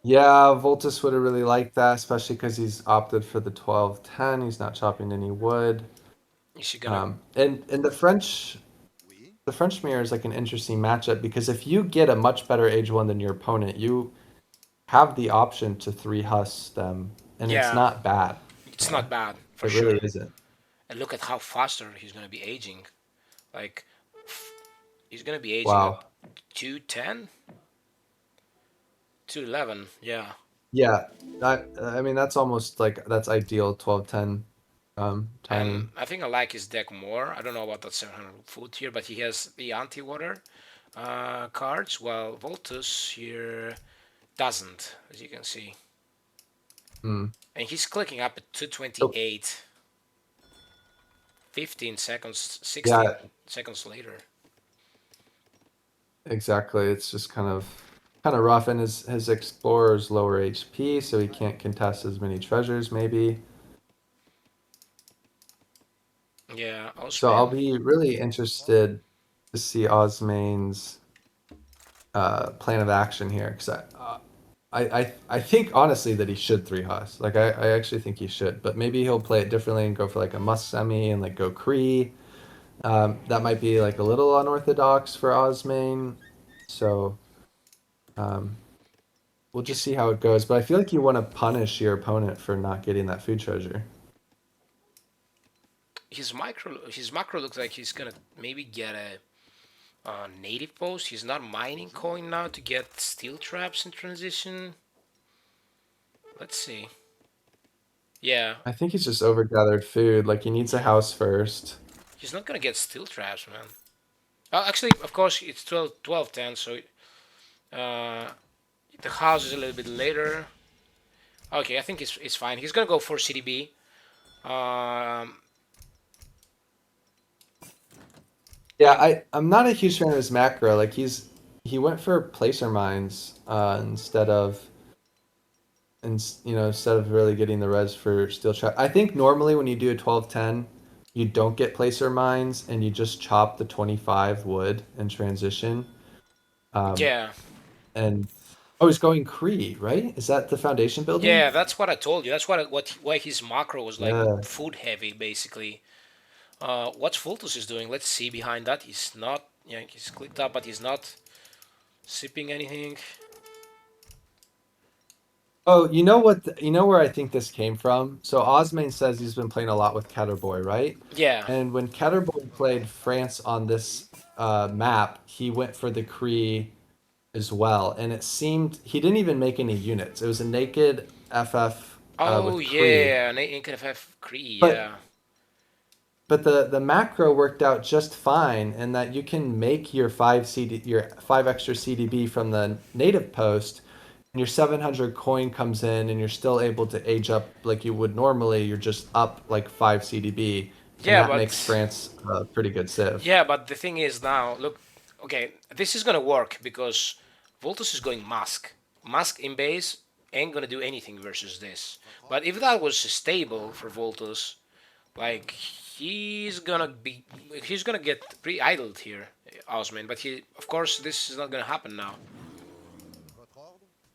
yeah. Voltus would have really liked that, especially because he's opted for the 12-10. He's not chopping any wood. is he gonna? And the French mirror is like an interesting matchup because if you get a much better age 1 than your opponent, you have the option to 3 Hus them, and it's Yeah, not bad. it's not bad for It really sure. isn't. And look at how faster he's gonna be aging. Like he's gonna be aging at Wow. 210, 211. Yeah. Yeah, I mean that's almost like that's ideal 12-10 And timing. I think I like his deck more. I don't know about that 700 foot here, but he has the anti-water cards, while Voltus here doesn't, as you can see. Hmm. And he's clicking up at So 228, 15 seconds, 16 yeah, seconds later. exactly. It's just kind of rough, and his explorer's lower HP, so he can't contest as many treasures maybe. Yeah, So I'll Osman. be really interested to see Osmane's plan of action here, because I think honestly that he should 3 Hus. Like I actually think he should, but maybe he'll play it differently and go for like a Musk semi and like go Kree. That might be like a little unorthodox for Osmane. So um, we'll just His see how it goes. But I feel like you want to punish your opponent for not getting that food treasure. his macro looks like he's gonna maybe get a native post. He's not mining coin now to get steel traps in transition. Let's see. Yeah, I think he's just overgathered food. Like he needs a house first. he's not gonna get steel traps, man. Oh, actually, of course, it's 12, 10, so uh, the house is a little bit later. Okay, I think it's fine. He's gonna go for CDB. Um, Yeah, and I'm not a huge fan of his macro. Like he went for placer mines and instead of really getting the res for steel trap. I think normally when you do a 12-10, you don't get placer mines and you just chop the 25 wood and transition. Yeah. And he's going Cree, right? Is that the foundation building? Yeah, that's what I told you. That's why his macro was like Yeah. food heavy, basically. What's Vultus is doing? Let's see behind that. He's not. Yeah, he's clicked up, but he's not sipping anything. Oh, you know what? You know where I think this came from? So Osmane says he's been playing a lot with Ketterboy, right? Yeah. And when Ketterboy played France on this map, he went for the Cree as well, and it seemed he didn't even make any units. It was a naked FF Oh with Cree, yeah, and could have Cree. but Yeah. the macro worked out just fine, in that you can make your your 5 extra CDB from the native post, and your 700 coin comes in, and you're still able to age up like you would normally. You're just up like 5 CDB, and Yeah, that makes but France a pretty good civ. yeah, but the thing is now, look, okay, this is gonna work because Voltus is going Mask. Mask in base ain't gonna do anything versus this. But if that was stable for Voltus, like he's gonna get pre-idled here, Osman. But of course, this is not gonna happen now.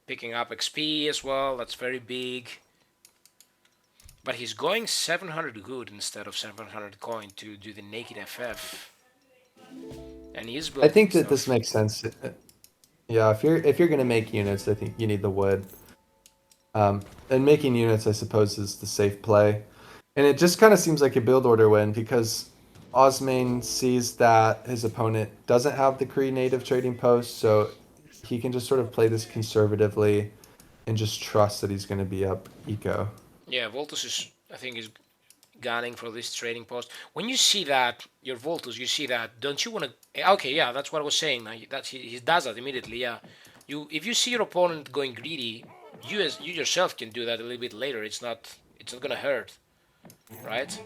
Picking up XP as well. That's very big. But he's going 700 good instead of 700 coin to do the naked FF, and he's I building think that this stuff. makes sense. Yeah, if you're gonna make units, I think you need the wood. And making units, I suppose, is the safe play. And it just kind of seems like a build order win, because Osmane sees that his opponent doesn't have the Kree native trading post, so he can just sort of play this conservatively and just trust that he's going to be up eco. Yeah, Voltus is, I think, is gunning for this trading post. When you see that, your Voltus, you see that, don't you want to... Okay, yeah, that's what I was saying. He does that immediately, yeah. If you see your opponent going greedy, you yourself can do that a little bit later. It's not gonna hurt, right?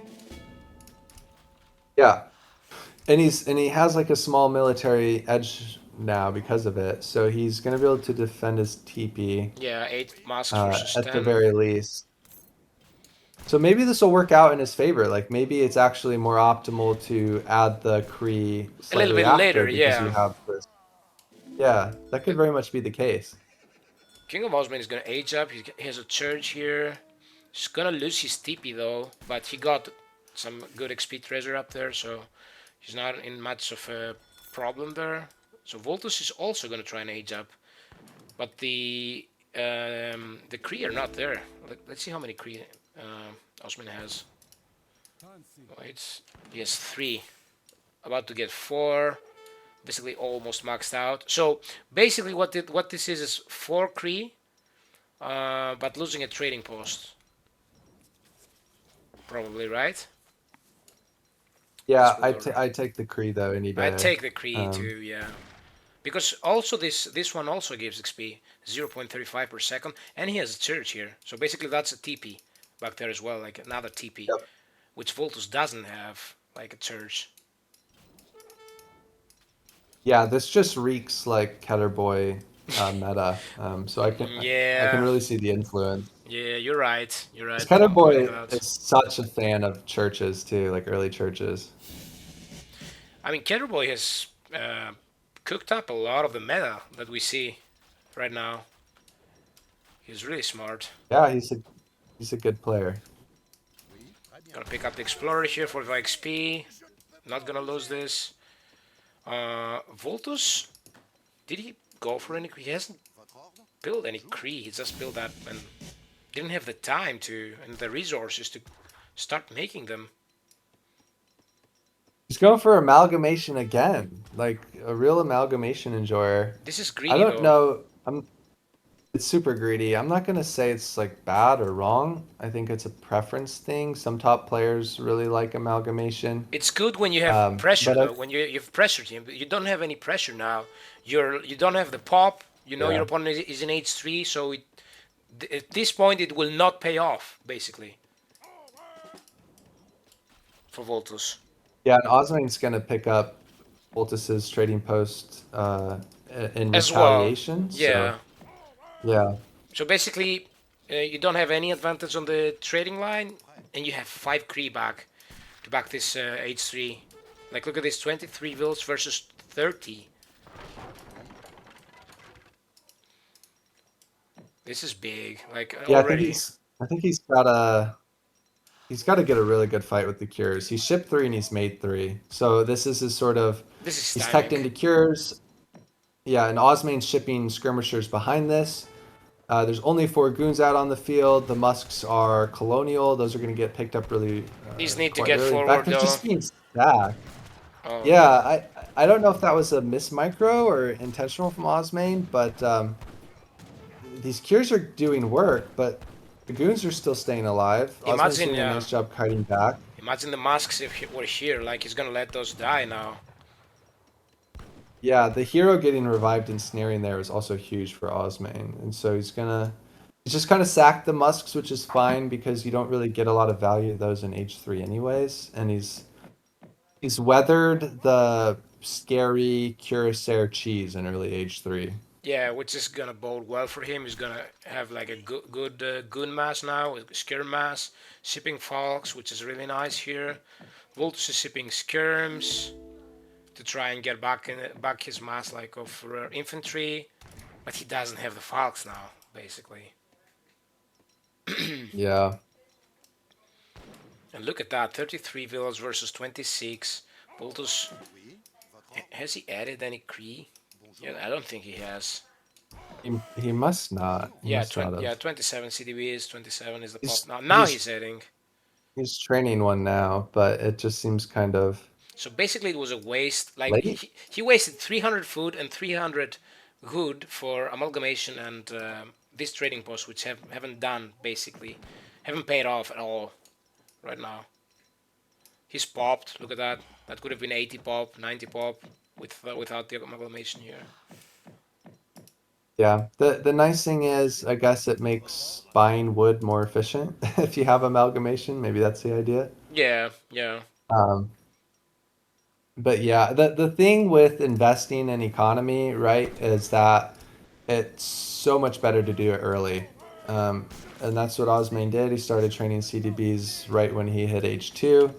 Yeah, and he has like a small military edge now because of it, so he's going to be able to defend his TP Yeah, 8 masks versus at the 10. very least. So maybe this will work out in his favor. Like maybe it's actually more optimal to add the Kree A little slightly bit after, later, because you yeah. have this. Yeah, that could very much be the case. KINGofOsmane is gonna age up. He has a church here. He's gonna lose his TP though, but he got some good XP treasure up there, so he's not in much of a problem there. So Vultus is also gonna try and age up, but the Kree are not there. Let's see how many Kree Osman has. Wait, he has 3. About to get 4. Basically almost maxed out. So basically, what this is 4 Kree, but losing a trading post. Probably, right? Yeah, I take the Kree though any I day. take the Kree too, yeah. Because also this one also gives XP 0.35 per second, and he has a church here. So basically that's a TP back there as well, like another TP, Yep. which Vultus doesn't have, like a church. Yeah, this just reeks like Ketterboy meta. So I can Yeah, really see the influence. yeah, you're right. You're right. This Pointing Ketterboy that. is such a fan of churches too, like early churches. I mean, Ketterboy has cooked up a lot of the meta that we see right now. He's really smart. Yeah, he's a good player. Gonna pick up the Explorer here for the XP. Not gonna lose this. Vultus, did he go for any? He hasn't built any Kree. He just built that and didn't have the time to and the resources to start making them. He's going for amalgamation again, like a real amalgamation enjoyer. This is I greedy don't though. know. It's super greedy. I'm not gonna say it's like bad or wrong. I think it's a preference thing. Some top players really like amalgamation. It's good when you have pressure But though. When you've pressured him, you don't have any pressure now. You don't have the pop. You know your yeah, opponent is in H3, so at this point it will not pay off basically for Vultus. yeah. And Osmane's gonna pick up Vultus's trading post in As well. retaliation. So Yeah. yeah, So basically, You don't have any advantage on the trading line, and you have 5 Kree back to back this H3. Like, look at this, 23 vills versus 30. This is big. Like, Yeah, already. I think he's got to get a really good fight with the cures. He shipped 3 and he's made 3. So this is his sort of This is he's teched timing. into cures. Yeah, and Osmane's shipping skirmishers behind this. There's only 4 goons out on the field. The musks are colonial. Those are going to get picked up really These need to quite get early. In fact, forward, they're though. just being stacked. Oh. Yeah, I don't know if that was a miss micro or intentional from Osmane, but these cures are doing work, but the goons are still staying alive. Osmane's Imagine, doing a nice job kiting back. imagine the masks if he were here. Like, he's gonna let those die now. Yeah, the hero getting revived and snaring there is also huge for Osmane, and so he's just kind of sacked the musks, which is fine because you don't really get a lot of value of those in H3 anyways, and he's weathered the scary Cuirassier cheese in early H3. Yeah, which is gonna bode well for him. He's gonna have like a good goon mass now, a skirm mass, shipping falks, which is really nice here. Vultus is shipping skirms to try and get back his mass like of infantry, but he doesn't have the falks now, basically. Yeah. And look at that, 33 villas versus 26. Vultus, has he added any Kree? Yeah, I don't think he has. He must not. He Yeah, must not have. 27 CDBs, 27 is the pop He's now. Now he's he's adding. he's training one now, but it just seems kind of So basically, it was a waste. Like late. he wasted 300 food and 300 wood for amalgamation and this trading post, which haven't done basically, haven't paid off at all right now. He's popped. Look at that. That could have been 80 pop, 90 pop without the amalgamation here. Yeah. The nice thing is, I guess it makes buying wood more efficient if you have amalgamation. Maybe that's the idea. Yeah, yeah. Um, but yeah, the thing with investing in economy, right, is that it's so much better to do it early. Um, and that's what Osmane did. He started training CDBs right when he hit H2.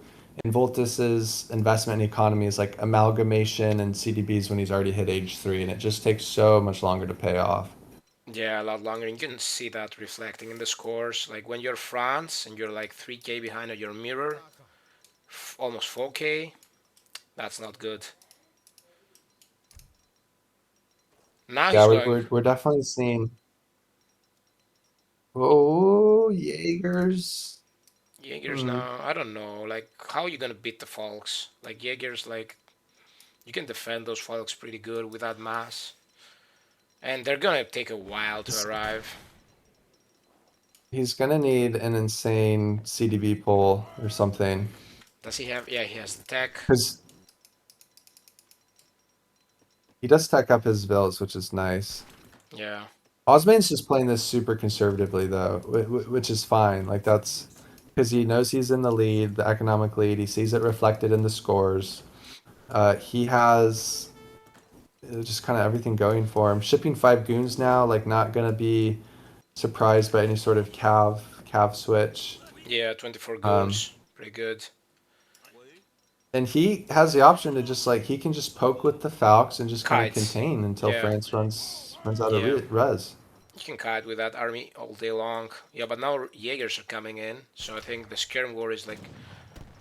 And Vultus's investment in economy is like amalgamation and CDBs when he's already hit H3, and it just takes so much longer to pay off. Yeah, a lot longer. You can see that reflecting in the scores. Like when you're France and you're like 3K behind on your mirror, almost 4K, that's not good. Now Yeah, he's going we're definitely seeing. Oh, Jaegers. Jaeger's Hmm. now. I don't know. Like, how are you gonna beat the Falks? Like Jaeger's like you can defend those Falks pretty good without mass, and they're gonna take a while to arrive. He's gonna need an insane CDB pull or something. Does he have? Yeah, he has the tech. Because he does tech up his villas, which is nice. Yeah, Osman's just playing this super conservatively, though, which is fine. Like, that's because he knows he's in the lead, the economic lead. He sees it reflected in the scores. He has just kind of everything going for him. Shipping 5 goons now, like, not gonna be surprised by any sort of cav switch. yeah, 24 Um, goons, pretty good. and he has the option to just like he can just poke with the Falcons and just kind of Kites. contain until Yeah, France runs out of yeah. res. You can kite with that army all day long. Yeah, but now Jaegers are coming in, so I think the Skirm War is like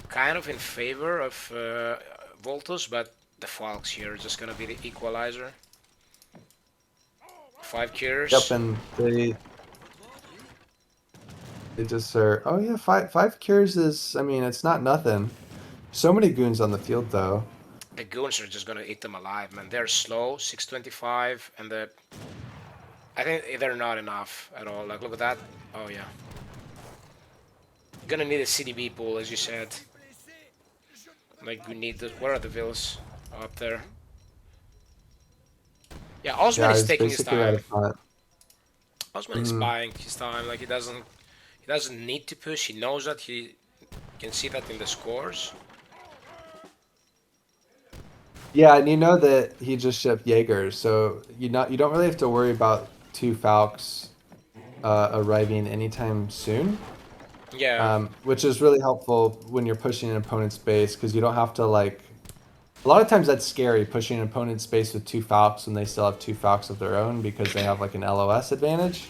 kind of in favor of Vultus, but the Falks here are just gonna be the equalizer. 5 Yep, cures. and they just are. Oh yeah, five cures is. I mean, it's not nothing. So many goons on the field though. The goons are just gonna eat them alive, man. They're slow, 625, and I think they're not enough at all. Like, look at that. Oh yeah. Gonna need a CDB pool, as you said. Like, we need the. Where are the vills? Oh, up there. Yeah, Osman Yeah, is he's taking his basically out time. of front. Osman is Mhm. buying his time. Like, he doesn't need to push. He knows that he can see that in the scores. Yeah, and you know that he just shipped Jaegers, so you don't really have to worry about 2 Falcons arriving anytime soon. Yeah. Which is really helpful when you're pushing an opponent's base because you don't have to like. A lot of times that's scary pushing an opponent's base with 2 Falcons when they still have 2 Falcons of their own because they have like an LOS advantage.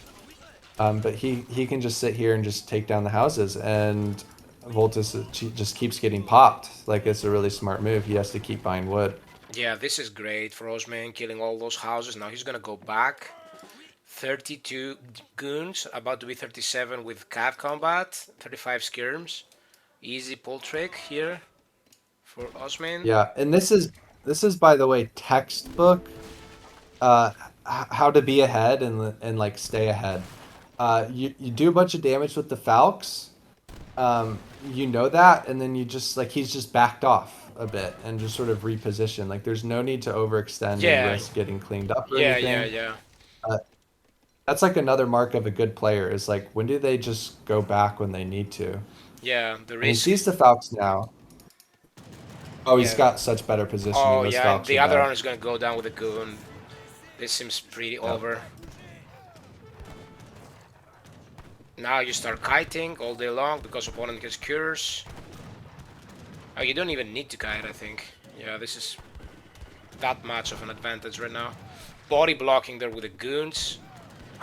But he can just sit here and just take down the houses, and Vultus just keeps getting popped. Like it's a really smart move. He has to keep buying wood. Yeah, this is great for Osman, killing all those houses. Now he's gonna go back. 32 goons, about to be 37 with cav combat, 35 skirms. Easy pull trick here for Osman. Yeah, and this is by the way textbook how to be ahead and like stay ahead. You do a bunch of damage with the Falcons. You know that, and then you just like he's just backed off a bit and just sort of repositioned. Like there's no need to overextend and Yeah, risk getting cleaned up or yeah, yeah, anything. yeah. Uh, that's like another mark of a good player is like when do they just go back when they need to? Yeah, the And he risk. sees the Falcons now. Oh, he's Yeah. got such better positioning. Oh, Those yeah, and Falcons the are other dead. one is gonna go down with a goon. This seems pretty Yep. over. Now you start kiting all day long because opponent gets cures. Oh, you don't even need to kite, I think. Yeah, this is that much of an advantage right now. Body blocking there with the goons.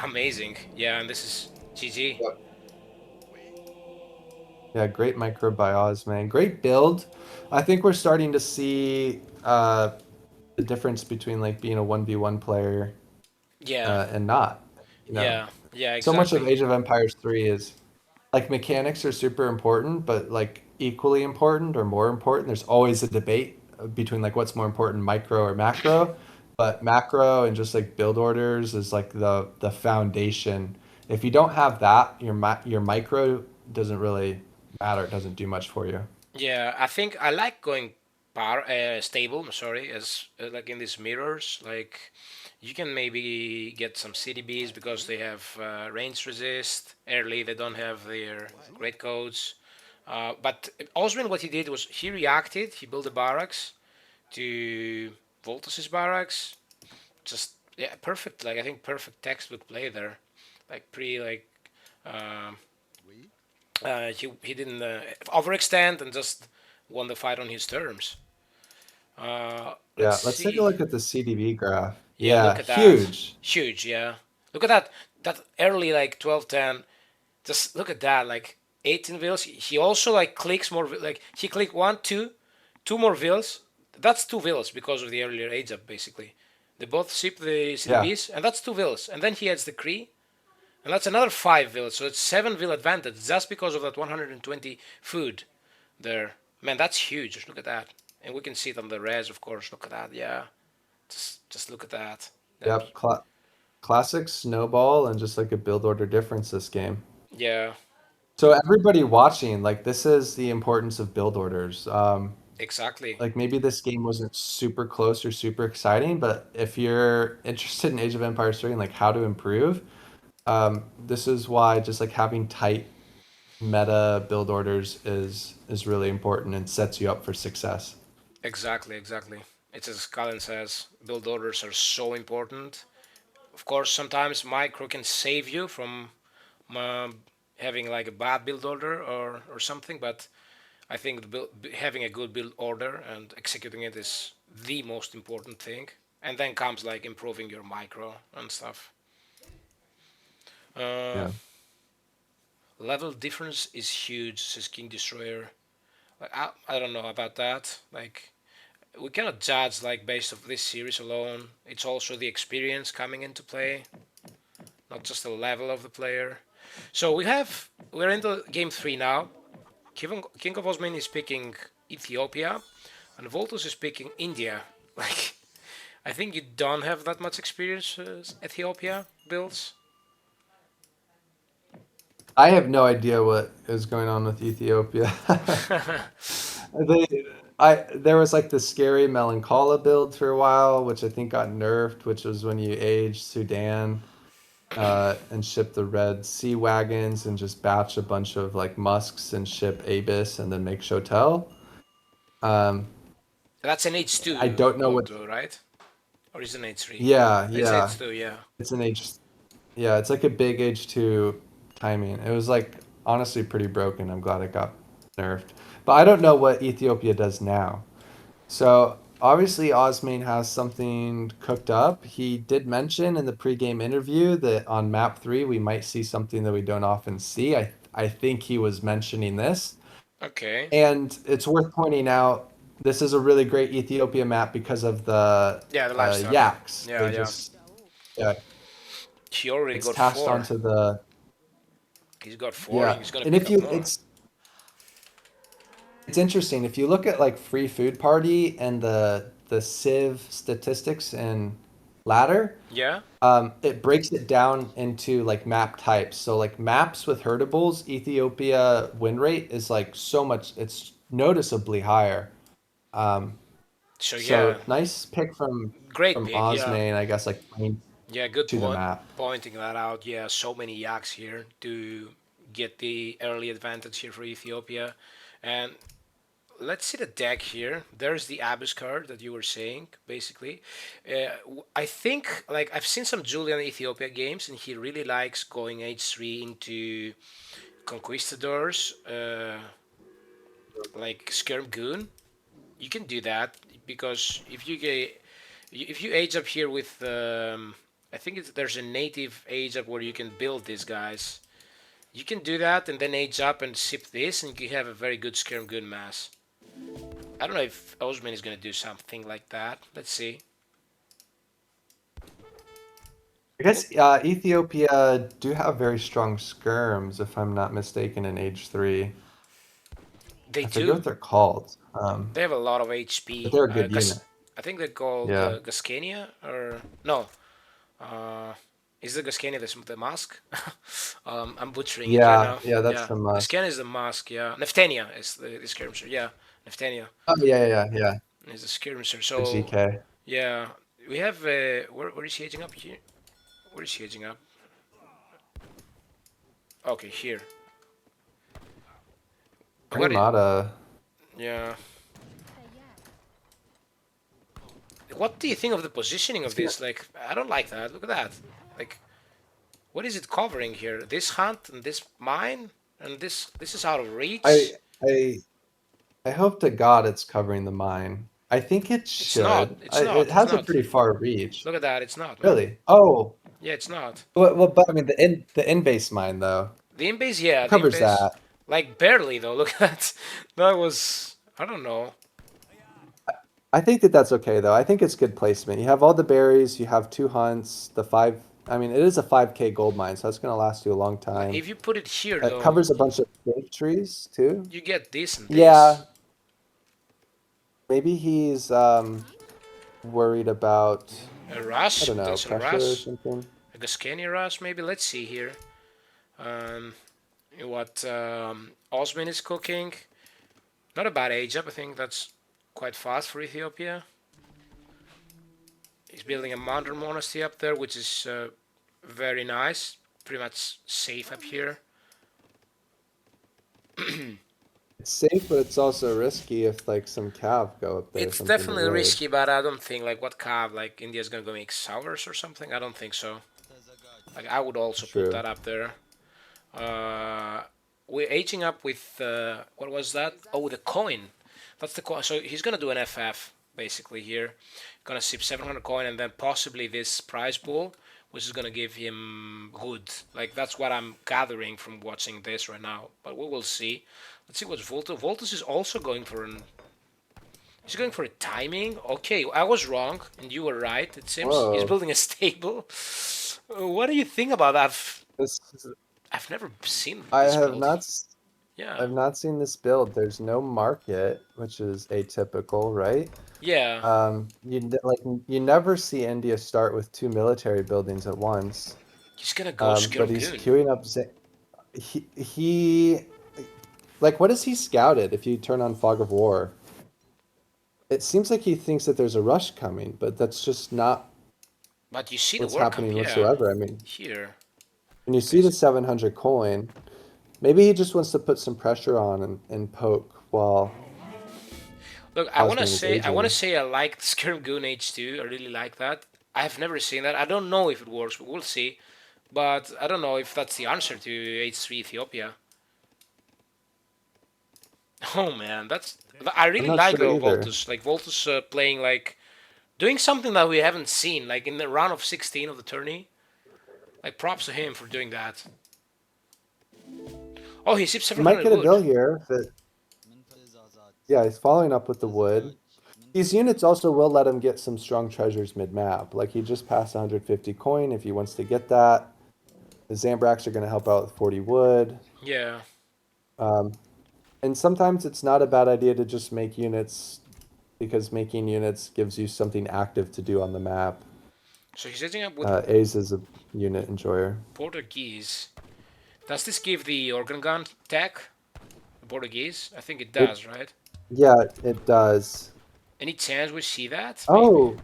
Amazing. Yeah, and this is GG. Yep. Yeah, great microbiomes, man. Great build. I think we're starting to see the difference between like being a 1v1 player Yeah, and not. You know, yeah, yeah, so much of exactly. Age of Empires 3 is like mechanics are super important, but like equally important or more important. There's always a debate between like what's more important, micro or macro. But macro and just like build orders is like the foundation. If you don't have that, your micro doesn't really matter. It doesn't do much for you. Yeah, I think I like going stable. Sorry, as like in these mirrors, like you can maybe get some CDBs because they have range resist. Early, they don't have their great codes. But Osman, what he did was he reacted. He built a barracks to Voltus's barracks. Just yeah, perfect. Like I think perfect textbook play there. Like pretty like um, he didn't overextend and just won the fight on his terms. Let's Yeah, let's take a see. look at the CDV graph. Yeah, Yeah, look at that. huge. Huge, yeah. Look at that. That early like 12-10. Just look at that. Like 18 vills. He also like clicks more. Like he clicked one, two more vills. That's 2 vills because of the earlier age up basically. They both sip the Yeah, CDBs, and that's 2 vills. And then he adds the Cree, and that's another 5 vills. So it's 7 vill advantage just because of that 120 food there. Man, that's huge. Look at that. And we can see it on the res, of course. Look at that. Yeah. Just look at that. That yep. Classic snowball and just like a build order difference this game. yeah, So everybody watching, like this is the importance of build orders. exactly. Like maybe this game wasn't super close or super exciting, but if you're interested in Age of Empires 3 and like how to improve, this is why just like having tight meta build orders is really important and sets you up for success. Exactly, exactly. It's as Callen says, build orders are so important. Of course, sometimes micro can save you from having like a bad build order or something, but I think having a good build order and executing it is the most important thing. And then comes like improving your micro and stuff. Uh, Yeah. Level difference is huge, says King Destroyer. Like I don't know about that. Like we cannot judge like based off this series alone. It's also the experience coming into play, not just the level of the player. So we're into game 3 now. KINGofOsmane is picking Ethiopia, and Vultus is picking India. Like I think you don't have that much experience as Ethiopia builds. I have no idea what is going on with Ethiopia. They, there was like the scary Melancholia build for a while, which I think got nerfed, which was when you age Sudan and ship the red sea wagons and just batch a bunch of like musks and ship Abis and then make Shotel. Um, That's an I H2 don't know what. auto, right? Or is it an H3? Yeah, It's yeah, H2, yeah. it's an H. Yeah, it's like a big H2 timing. It was like honestly pretty broken. I'm glad it got nerfed. But I don't know what Ethiopia does now. So obviously Osmane has something cooked up. He did mention in the pregame interview that on map 3 we might see something that we don't often see. I think he was mentioning this. Okay. And it's worth pointing out this is a really great Ethiopia map because of the Yeah, the livestock. yaks. Yeah, They yeah. just yeah, He already it's got tasked 4. onto the He's got 4. yeah. He's gonna And pick if up you more. it's interesting if you look at like Free Food Party and the Civ statistics and ladder, Yeah. it breaks it down into like map types. So like maps with herdables, Ethiopia win rate is like so much, it's noticeably higher. Um, So yeah, so nice pick great from pick. Yeah. Osmane, I guess like playing Yeah, good to the point. map. Pointing that out. Yeah, so many yaks here to get the early advantage here for Ethiopia. And let's see the deck here. There's the Abyss card that you were saying, basically. I think, like, I've seen some Julian Ethiopia games, and he really likes going H3 into Conquistadors, like Skirm Goon. You can do that because if you age up here with, I think there's a native age up where you can build these guys. You can do that and then age up and sip this, and you have a very good Skirm Goon mass. I don't know if Osman is going to do something like that. Let's see. I guess Ethiopia do have very strong skirms, if I'm not mistaken, in Age 3. They I forget do. what they're called. They have a lot of But HP. they're a good unit. I think they're called Yeah. Gascania or no. Uh, is the Gascania the mask? I'm butchering it right Yeah, now. yeah, that's Yeah, the must. Gascania is the mask. Yeah, Neftania is the skirmisher. Yeah, Neftania Oh, yeah, yeah, yeah. is the skirmisher. The So GK. yeah, we have where is he aging up here? Where is he aging up? Okay, here. What? Armada. Yeah. What do you think of the positioning of this? Like, I don't like that. Look at that. Like, what is it covering here? This hunt and this mine and this is out of reach. I I I hope to God it's covering the mine. I think it It's not. should. It's It not. It's has a not. pretty far reach. Look at that. It's not, man. Really? Oh, Yeah, it's not. well, but I mean the in base mine though. The in-base, yeah, It the covers in-base, that. like barely though. Look at that. That was, I don't know. I think that that's okay though. I think it's good placement. You have all the berries, you have 2 hunts, the 5 I mean, it is a 5K gold mine, so that's going to last you a long Like, time. if you put it here It though, covers a bunch of safe trees too. you get this and Yeah, this. maybe he's worried about, A I rush, don't know, potential pressure or rush, something. a Gascania rush maybe. Let's see here. Um, what Osman is cooking. Not a bad age up. I think that's quite fast for Ethiopia. He's building a modern monastery up there, which is very nice. Pretty much safe up here. It's safe, but it's also risky if like some cav go up there or It's something to definitely raid. risky, but I don't think like what cav like India's gonna go make sours or something. I don't think so. Like I would also put True. that up there. We're aging up with what was that? Oh, the coin. That's the coin. So he's gonna do an FF basically here. Gonna sip 700 coin and then possibly this prize pool, which is gonna give him good. Like that's what I'm gathering from watching this right now. But we will see. Let's see what's Vultus. Vultus is also going for an. He's going for a timing. Okay, I was wrong and you were right. It seems he's Whoa. building a stable. What do you think about that? This I've never seen I this have build. not Yeah. I've not seen this build. There's no market, which is atypical, right? Yeah. You never see India start with 2 military buildings at once. He's gonna go But Skirm he's Goon. queuing up. He like what has he scouted? If you turn on Fog of War, it seems like he thinks that there's a rush coming, but that's just not But you see the what's workup, happening yeah. whatsoever. I mean, Here. when you see the 700 coin, maybe he just wants to put some pressure on and poke while Look, I wanna Osman is say aging. I like Skirm Goon H2. I really like that. I've never seen that. I don't know if it works, but we'll see. But I don't know if that's the answer to H3 Ethiopia. Oh man, I I'm really not like sure though either. Vultus. Like Vultus playing like doing something that we haven't seen, like in the round of 16 of the tourney. Like props to him for doing that. Oh, he sipped You might 700 get a bill wood. here. Yeah, he's following up with the wood. These units also will let him get some strong treasures mid-map. Like he just passed 150 coin if he wants to get that. The Zambraks are going to help out with 40 wood. Yeah. Um, and sometimes it's not a bad idea to just make units because making units gives you something active to do on the map. So he's setting up with Ace is a unit enjoyer. Portuguese. Does this give the organ gun tech? Portuguese? I think it It, does, right? yeah, it does. Any chance we see that? Maybe. Oh,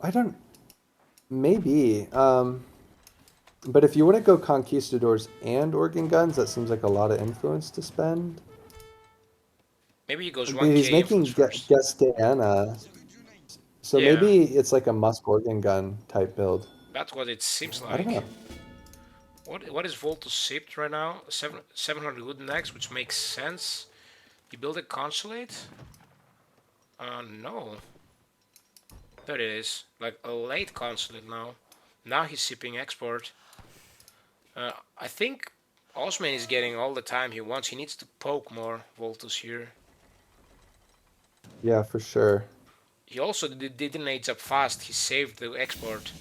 I don't, maybe. But if you want to go conquistadors and organ guns, that seems like a lot of influence to spend. Maybe he goes He's 1k influence making first. Gastana, so Yeah, maybe it's like a Musk organ gun type build. that's what it seems I don't like. know. What is Voltus sipped right now? 700 good next, which makes sense. You build a consulate? No. There it is. Like a late consulate now. Now he's sipping export. I think Osman is getting all the time he wants. He needs to poke more Voltus here. Yeah, for sure. He also didn't age up fast. He saved the export.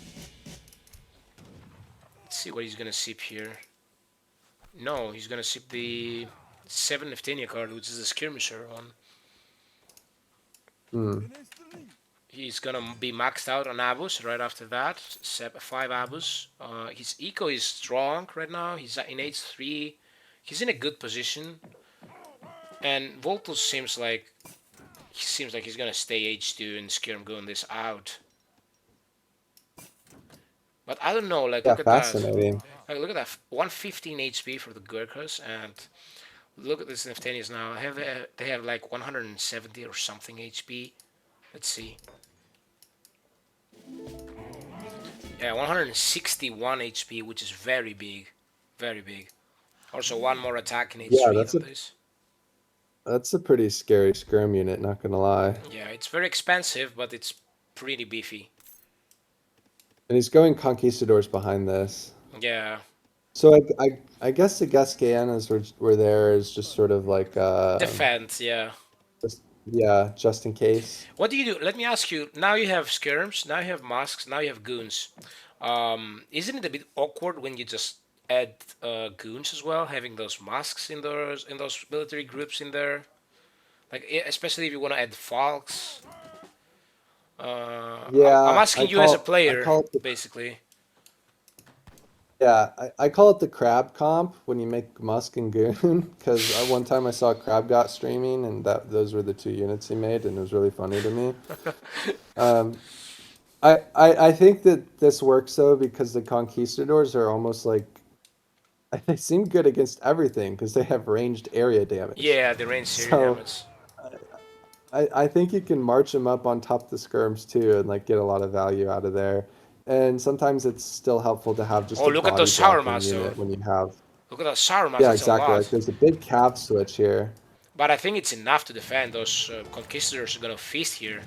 Let's see what he's gonna sip here. No, he's gonna sip the 7 Neftania card, which is the skirmisher one. Hmm. He's gonna be maxed out on Abus right after that. 5 Abus. His eco is strong right now. He's in H3. He's in a good position. And Voltus seems like he's gonna stay H2 and Skirm going this out. But I don't know. Like Yeah, look at that. fascinating. Like, look at that. 115 HP for the Gurkhas, and look at this Neftanias now. They have like 170 or something HP. Let's see. Yeah, 161 HP, which is very big. Very big. Also, one more attack in Yeah, H3 than this. that's a pretty scary skirm unit, not gonna lie. Yeah, it's very expensive, but it's pretty beefy. And he's going conquistadors behind this. Yeah. So I guess the Gascayanas were there as just sort of like Defense, yeah. yeah, just in case. What do you do? Let me ask you. Now you have skirms, now you have masks, now you have goons. Isn't it a bit awkward when you just add goons as well, having those masks in those military groups in there? Like especially if you want to add Falks. I'm Yeah, asking you as a I player, call it the basically. yeah, I call it the crab comp when you make Musk and Goon because one time I saw Crab Got streaming and those were the two units he made and it was really funny to me. Um, I think that this works though because the conquistadors are almost like they seem good against everything because they have ranged area damage. Yeah, the range area So damage. I think you can march them up on top of the skirms too and like get a lot of value out of there. And sometimes it's still helpful to have just Oh, a look at body those sour blocking mats though. unit when you have. Look at those sour mats. Yeah, That's a exactly. Like lot. there's a big cav switch here. But I think it's enough to defend. Those conquistadors are gonna feast here.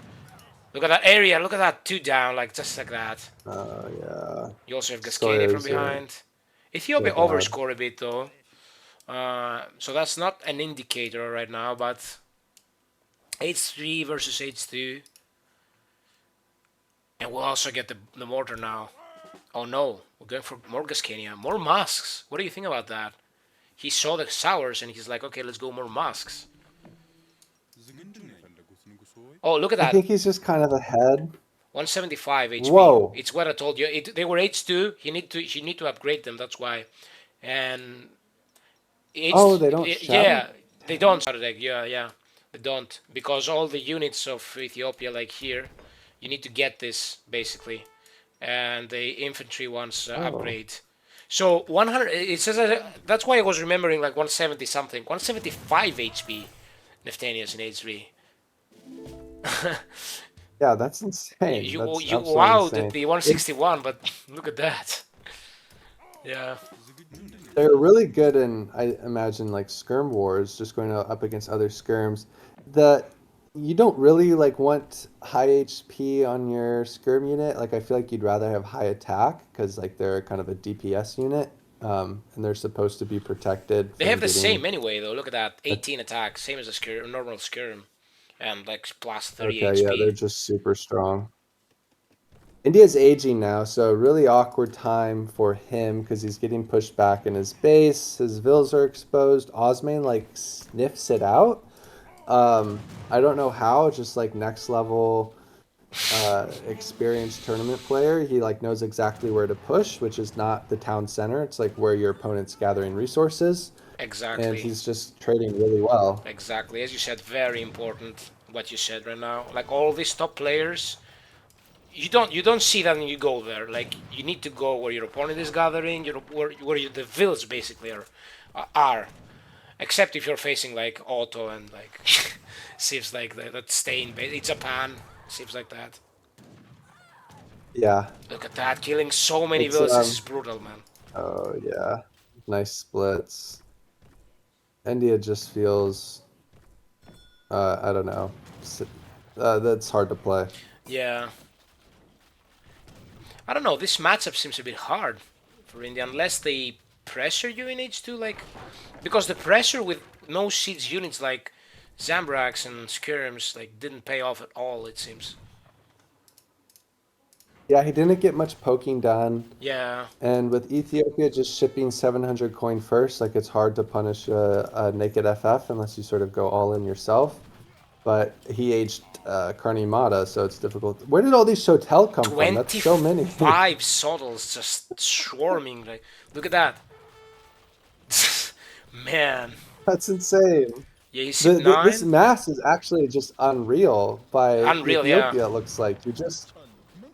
Look at that area. Look at that 2 down, like just like that. Yeah. You also have Gascania from Sawyers are behind. so Ethiopia bad. overscore a bit though. So that's not an indicator right now, but H3 versus H2. And we'll also get the mortar now. Oh no, we're going for more Gascania. More masks. What do you think about that? He saw the sours and he's like, okay, let's go more masks. Oh, look at I that. think he's just kind of ahead. 175 HP. Whoa. It's what I told you. They were H2. You need to upgrade them. That's why. And Oh, they don't shadow? yeah, they don't shadow deck. Yeah, they don't because all the units of Ethiopia, like here, you need to get this basically, and the infantry ones Oh. upgrade. So 100. It says that's why I was remembering like 170 something. 175 HP, Neftanias in H3. Yeah, that's insane. You That's you absolutely wowed at insane. the 161, but look at that. Yeah. They're really good in, I imagine, like skirm wars, just going up against other skirms. The you don't really like want high HP on your skirm unit. Like I feel like you'd rather have high attack because like they're kind of a DPS unit, and they're supposed to be protected They have from the same getting. anyway, though. Look at that, A, 18 attack, same as a normal skirm, and like plus 30 okay, yeah, they're HP. just super strong. India's aging now, so really awkward time for him because he's getting pushed back in his base. His vills are exposed. Osmane like sniffs it out. I don't know how, just like next level experienced tournament player. He like knows exactly where to push, which is not the town center. It's like where your opponent's gathering resources, and Exactly. he's just trading really well. Exactly. As you said, very important what you said right now. Like all these top players, you don't see that when you go there. Like you need to go where your opponent is gathering, where the vills basically are. Except if you're facing like Auto and like seems like that stain. It's a pan. Seems like that. Yeah, Look at that, killing so many it's vills. This is brutal, man. oh yeah, nice splits. India just feels I don't know. That's hard to play. Yeah. I don't know. This matchup seems a bit hard for India unless they pressure you in H2, like because the pressure with no seeds units like Zambrax and Skirms like didn't pay off at all. It seems. Yeah, he didn't get much poking done. Yeah. And with Ethiopia just shipping 700 coin first, like it's hard to punish a naked FF unless you sort of go all in yourself. But he aged Carnimata, so it's difficult. Where did all these Shotel come from? That's so many. 25 Soddles just swarming. Like, look at that. Man. That's insane. Yeah, he's hit This 9. mass is actually just unreal by Unreal, yeah. Ethiopia, it looks like. You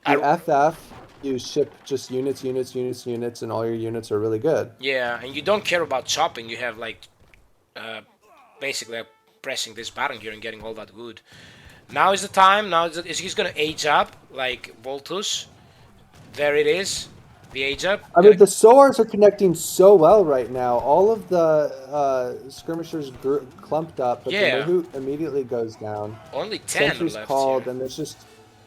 I, FF, you ship just units, units, units, units, and all your units are really good. yeah, and you don't care about chopping. You have like uh, basically pressing this button here and getting all that wood. Now is the time. Now is he's gonna age up like Vultus. There it is, the age up. I mean, the SOARs are connecting so well right now. All of the skirmishers clumped up, but the Yeah, Mahout immediately goes down. only 10 Sentry's left called, here. and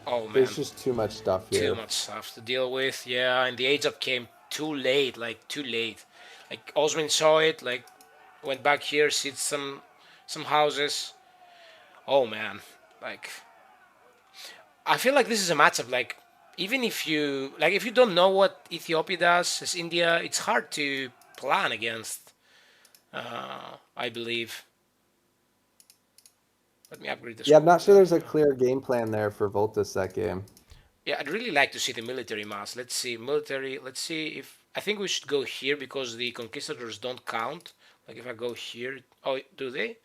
Oh man, there's just too much stuff too here. much stuff to deal with. Yeah, and the age up came too late, like too late. Like Osman saw it, like went back here, see some houses. Oh man, like I feel like this is a matchup like even if you don't know what Ethiopia does as India, it's hard to plan against. I believe. Let me upgrade the Yeah, I'm scope not sure again. there's a clear game plan there for Vultus that game. Yeah, I'd really like to see the military mass. Let's see military. Let's see if I think we should go here because the conquistadors don't count. Like if I go here, oh, do they?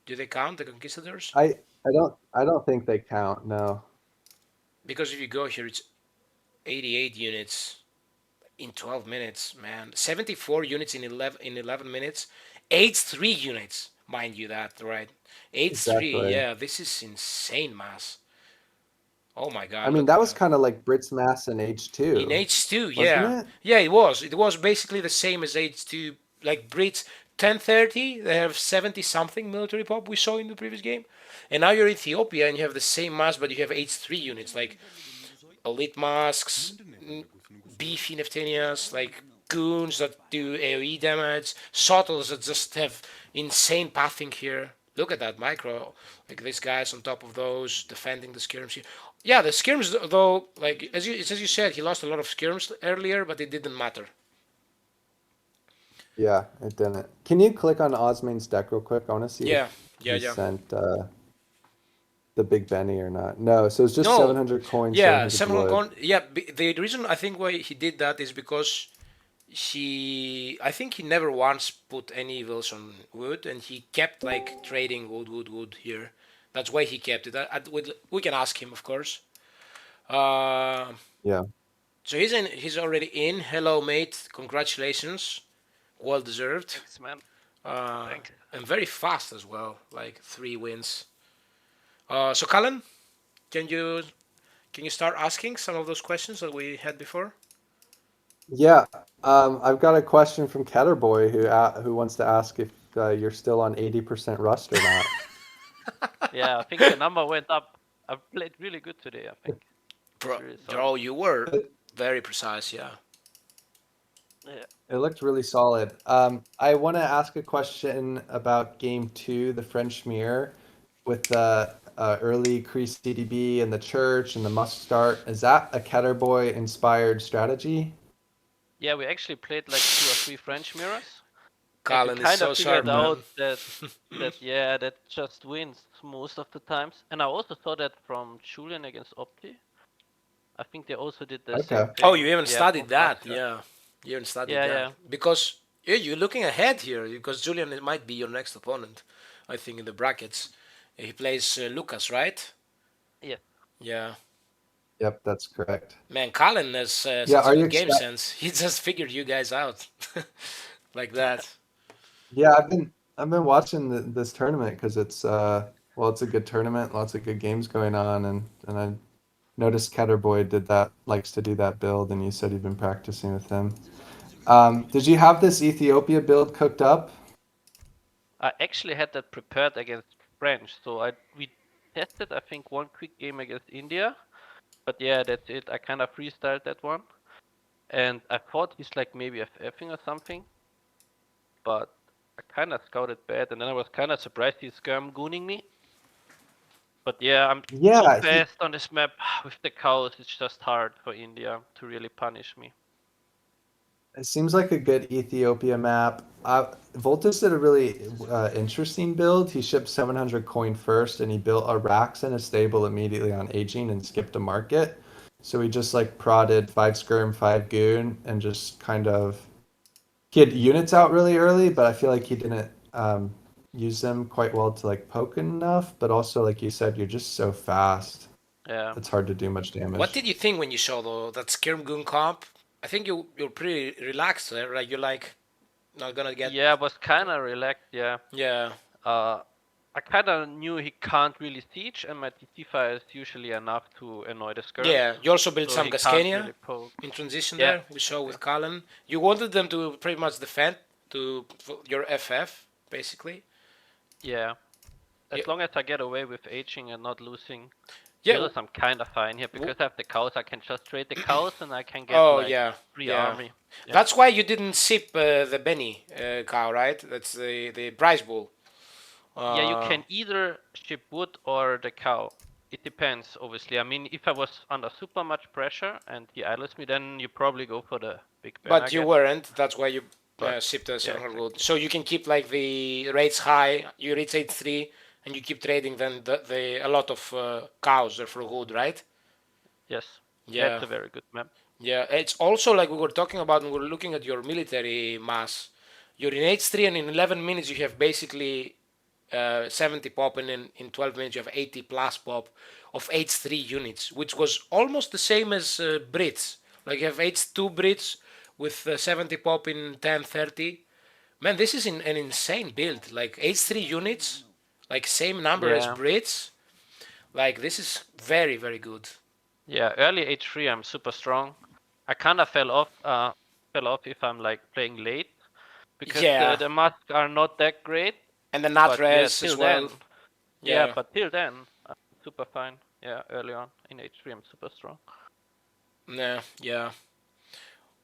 Do they count the conquistadors? I don't think they count. No. Because if you go here, it's 88 units in 12 minutes, man. 74 units in 11 minutes. 83 units, mind you that, right? 83, Exactly. yeah, this is insane mass. Oh my I god, mean, look at that was that. kind of like Brits Mass in In H2, H2, wasn't yeah. it? Yeah, it was. It was basically the same as H2. Like Brits, 1030, they have 70 something military pop we saw in the previous game. And now you're Ethiopia and you have the same mass, but you have H3 units. Like elite masks, beefy Neftenias, like goons that do AoE damage, Sottles that just have insane pathing here. Look at that micro, like these guys on top of those defending the skirms here. Yeah, the skirms though, like as you said, he lost a lot of skirms earlier, but it didn't matter. Yeah, it didn't. Can you click on Osmane's deck real quick? I want to see Yeah, if yeah, he yeah. sent the Big Benny or not. No, so it's just No, 700 coins, yeah, 700 700 wood. con. Yeah, the reason I think why he did that is because I think he never once put any evils on wood, and he kept like trading wood here. That's why he kept it. We can ask him, of course. Uh, Yeah. so he's already in. Hello, mate. Congratulations. Well deserved. Thanks, man. Uh, Thank. and very fast as well. Like 3 wins. So Callen, can you start asking some of those questions that we had before? Yeah, I've got a question from Ketterboy who wants to ask if you're still on 80% rust or not. Yeah, I think the number went up. I played really good today. I think it was really solid. Bro, you were It, very precise, yeah. Yeah. it looked really solid. I want to ask a question about game two, the French Mirror, with the early Crease CDB and the church and the must start. Is that a Ketterboy inspired strategy? Yeah, we actually played like 2 or 3 French mirrors, and we Callen is kind of so figured sharp, man. out that just wins most of the times. And I also saw that from Julian against Opti. I think they also did the same Okay. Oh, thing. you haven't Yeah, studied both that, master. yeah. You haven't studied Yeah, that. yeah, Because yeah, you're looking ahead here, because Julian might be your next opponent, I think, in the brackets. He plays Lucas, right? yeah. Yeah. Yep, that's correct. Man, Callen has Yeah, such a are you good game expect? sense. He just figured you guys out. Like that. Yeah, I've been watching this tournament because it's well, it's a good tournament, lots of good games going on, and I noticed Ketterboy likes to do that build, and you said you've been practicing with him. Did you have this Ethiopia build cooked up? I actually had that prepared against French, so we tested I think one quick game against India, but yeah, that's it. I kind of freestyled that one, and I thought he's like maybe FFing or something, but I kind of scouted bad, and then I was kind of surprised he's skirm gooning me. But yeah, I'm so Yeah, fast on this map with the cows. It's just hard for India to really punish me. it seems like a good Ethiopia map. Vultus did a really interesting build. He shipped 700 coin first, and he built a Rax and a stable immediately on aging and skipped a market. So he just like prodded 5 skirm, 5 goon, and just kind of he had units out really early, but I feel like he didn't use them quite well to like poke enough. But also, like you said, you're just so fast. Yeah. It's hard to do much What damage. did you think when you saw that Skirmgoon comp? I think you're pretty relaxed there, right? You're like not gonna get. Yeah, I was kind of relaxed. Yeah. Yeah. Uh, I kind of knew he can't really siege, and my TC fire is usually enough to annoy the skirms, Yeah. You also built so some he can't Gascania really poke. in transition Yeah. there. We saw Yeah. with Callen. You wanted them to pretty much defend to your FF basically. Yeah. Yeah. As long as I get away with aging and not losing Yeah. bills, I'm kind of fine here because I have the cows. I can just trade the cows, and I can get Oh like yeah. free Yeah. army. Yeah. That's why you didn't sip the Benny cow, right? That's the prize bull. Yeah, you Uh, can either ship wood or the cow. It depends, obviously. I mean, if I was under super much pressure and he idles me, then you probably go for the big Ben, I but you guess. weren't. That's why you But sipped the yeah, 700 gold. exactly. So you can keep like the rates high. You reach 83 and you keep trading then the a lot of cows there for gold, right? Yes. Yeah, Yeah. it's a very good map. Yeah. It's also like we were talking about when we were looking at your military mass. You're in H3 and in 11 minutes you have basically 70 pop and in 12 minutes you have 80 plus pop of H3 units, which was almost the same as Brits. Like you have H2 Brits with 70 pop in 10, 30. Man, this is an insane build. Like H3 units, like same number as Yeah. Brits. Like this is very, very good. Yeah, early H3 I'm super strong. I kind of fell off if I'm like playing late because Yeah. the masks are not that great. And the nat But yeah, res as till well. then, yeah, Yeah. but till then, I'm super fine. Yeah, early on in H3 I'm super strong. Yeah. Yeah.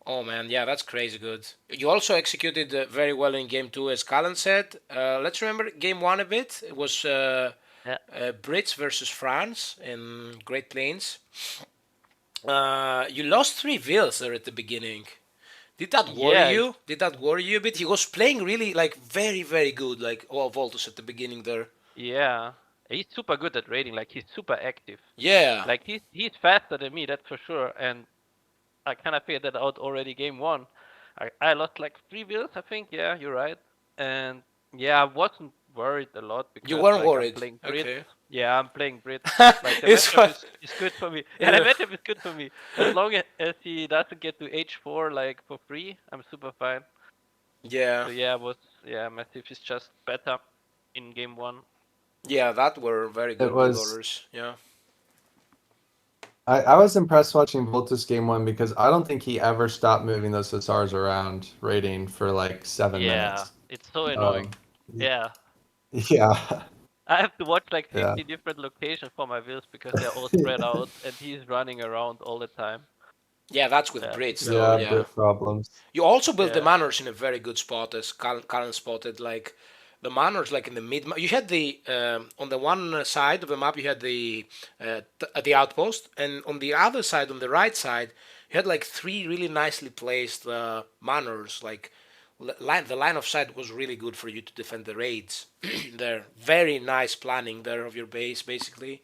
Oh man, yeah, that's crazy good. You also executed very well in game two, as Callen said. Let's remember game one a bit. It was Yeah. Brits versus France in Great Plains. You lost 3 vills there at the beginning. Did that worry Yeah, you? Did that worry you a bit? He was playing really like very, very good, like Vultus at the beginning there. yeah. He's super good at raiding, like he's super active. Yeah. Like he's faster than me, that's for sure. And I kind of figured that out already game one. I lost like 3 wheels, I think. Yeah, you're right. And yeah, I wasn't worried a lot You because weren't like I'm worried. playing Brits. Okay. Yeah, I'm playing Brits. Like the It's matchup fun. is good for me. Yeah, the Yeah. matchup is good for me. As long as he doesn't get to H4 like for free, I'm super fine. Yeah. So yeah, Massive is just better in game one. Yeah, that were very It good was orders. Yeah. I was impressed watching Vultus game one because I don't think he ever stopped moving those Hussars around raiding for like 7 minutes. It's so annoying. Um, Yeah. yeah, I have to watch like yeah, 50 different locations for my wills because they're all spread out and he's running around all the time. Yeah, that's with Yeah, Brits it's though. yeah, annoying. Yeah. Brit problems. You also built the Yeah. manors in a very good spot, as Callen spotted. Like the manors, like in the mid. You had the on the one side of the map, you had the outpost, and on the other side, on the right side, you had like three really nicely placed manors. Like the line of sight was really good for you to defend the raids. There, very nice planning there of your base, basically.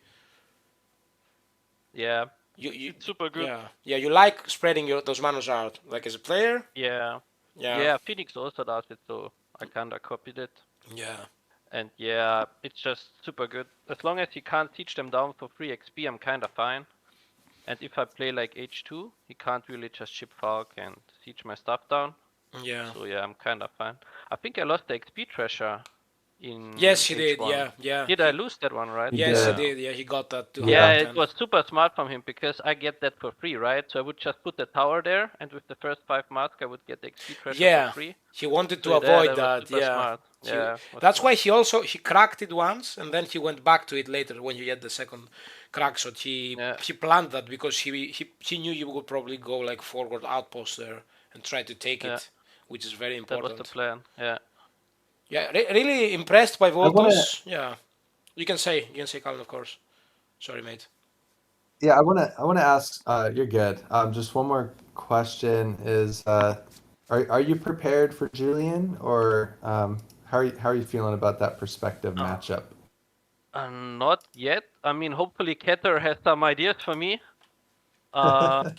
Yeah. You It's super good. yeah. You like spreading those manors out, like as a player. Yeah. Yeah, Yeah, Phoenix also does it, so I kinda copied it. yeah. And yeah, it's just super good. As long as he can't teach them down for free XP, I'm kinda fine. And if I play like H2, he can't really just ship Falk and siege my stuff down. Yeah. So yeah, I'm kinda fine. I think I lost the XP treasure in Yes, he did. H1. Yeah, yeah. Did I lose that one, right? He Yes, he did. Yeah. did. Yeah, he got that Yeah, Yeah. it 210. was super smart from him because I get that for free, right? So I would just put the tower there, and with the first 5 masks, I would get the XP treasure for Yeah, free. he wanted So to yeah, avoid that was that. super Yeah, smart. he. Yeah, was That's smart. why he cracked it once, and then he went back to it later when you had the second crack shot. Yeah, He planned that because he knew you would probably go like forward outpost there and try to take yeah, it, which is very that was the important. plan. Yeah. Yeah, really impressed by I want to, Vultus. Yeah, you can say Colin, of course. Sorry, mate. yeah, I want to ask. You're good. Just one more question is, are you prepared for Julian, or how are you feeling about that perspective Uh, matchup? Not yet. I mean, hopefully Keter has some ideas for me.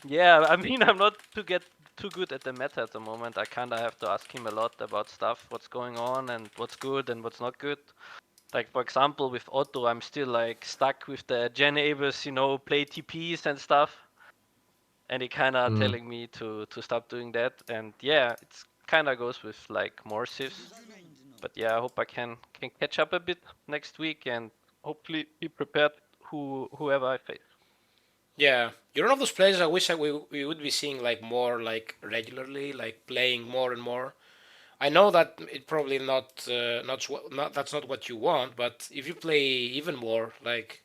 Yeah, I mean, I'm not to get too good at the meta at the moment. I kind of have to ask him a lot about stuff, what's going on and what's good and what's not good. Like, for example, with Otto, I'm still like stuck with the Gen Avis, play TPs and stuff. And he kind of Mm. telling me to stop doing that. And yeah, it's kind of goes with like more civs. But yeah, I hope I can catch up a bit next week and hopefully be prepared whoever I face. Yeah, you're one of those players I wish we would be seeing like more like regularly, like playing more and more. I know that it probably not that's not what you want, but if you play even more, like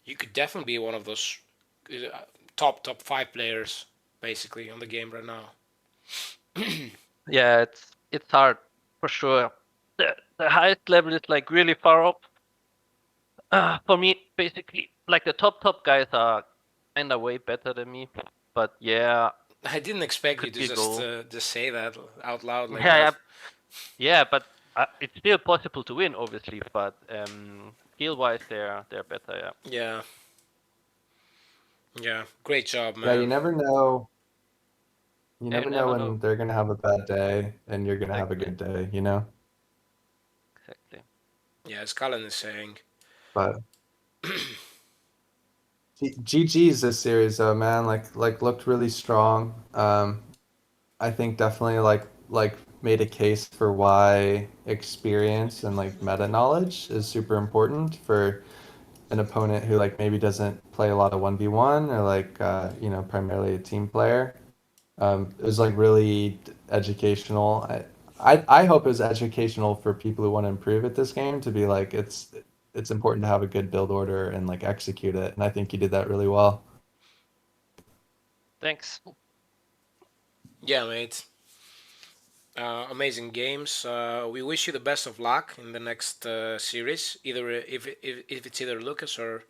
you could definitely be one of those uh, top five players basically on the game right now. Yeah, it's hard for sure. The highest level is like really far up. For me, basically, like the top guys are kinda way better than me. But yeah, I didn't expect you could to be a goal. just say that out loud like Yeah, that. yeah, yeah. But it's still possible to win, obviously. But skill wise, they're better. Yeah. Yeah, yeah, great job, Yeah, man. you Yeah, you never know never know. when they're gonna have a bad day and you're gonna have a Exactly. good day, you know? Exactly. Yeah, as Callen is saying. But GG's this series though, man. Like looked really strong. I think definitely like made a case for why experience and like meta knowledge is super important for an opponent who like maybe doesn't play a lot of 1v1 or like primarily a team player. It was like really educational. I hope it was educational for people who want to improve at this game to be like it's important to have a good build order and like execute it. And I think you did that really well. Thanks. Yeah, mate. Amazing games. We wish you the best of luck in the next series. Either if it's either Lucas or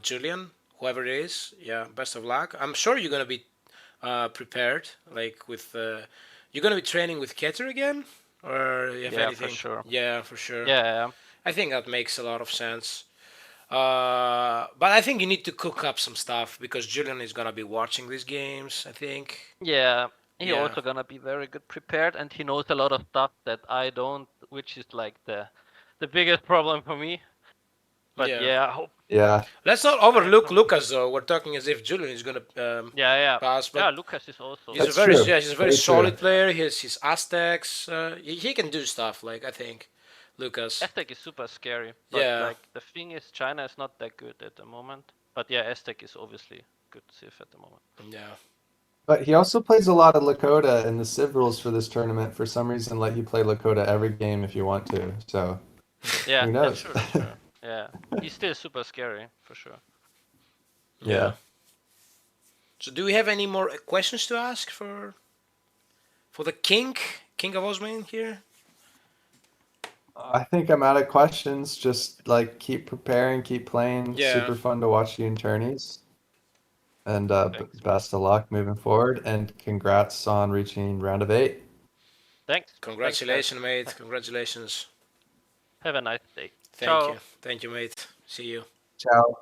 Julian, whoever it is. Yeah, best of luck. I'm sure you're gonna be prepared. Like with you're gonna be training with Keter again, or if Yeah, for anything. sure. Yeah, for sure. Yeah, I think that makes a lot of sense. But I think you need to cook up some stuff because Julian is gonna be watching these games. I think. yeah. He Yeah. also gonna be very good prepared, and he knows a lot of stuff that I don't, which is like the biggest problem for me. But Yeah. yeah, I hope. Yeah. Let's not overlook Lucas though. We're talking as if Julian is gonna Yeah. pass, Yeah, but Lucas is also. That's true. he's a very Very true. solid player. He has his Aztecs. He can do stuff. Like I think, Lucas. Aztec is super scary, but Yeah, like the thing is, China is not that good at the moment. But yeah, Aztec is obviously good Civ at the moment. Yeah. But he also plays a lot of Lakota, and the Civ rules for this tournament, for some reason, let you play Lakota every game if you want to. So Yeah, who that's knows? true. That's true. Yeah, he's still super scary for sure. Yeah. So do we have any more questions to ask for the King of Osmane here? I think I'm out of questions. Just like keep preparing, keep playing. Yeah. Super fun to watch you in tourneys. And Thanks, man. best of luck moving forward. And congrats on reaching round of 8. Thanks. Congratulations, mate. Congratulations. Have a nice day. Thank Ciao. you. Thank you, mate. See you. Ciao.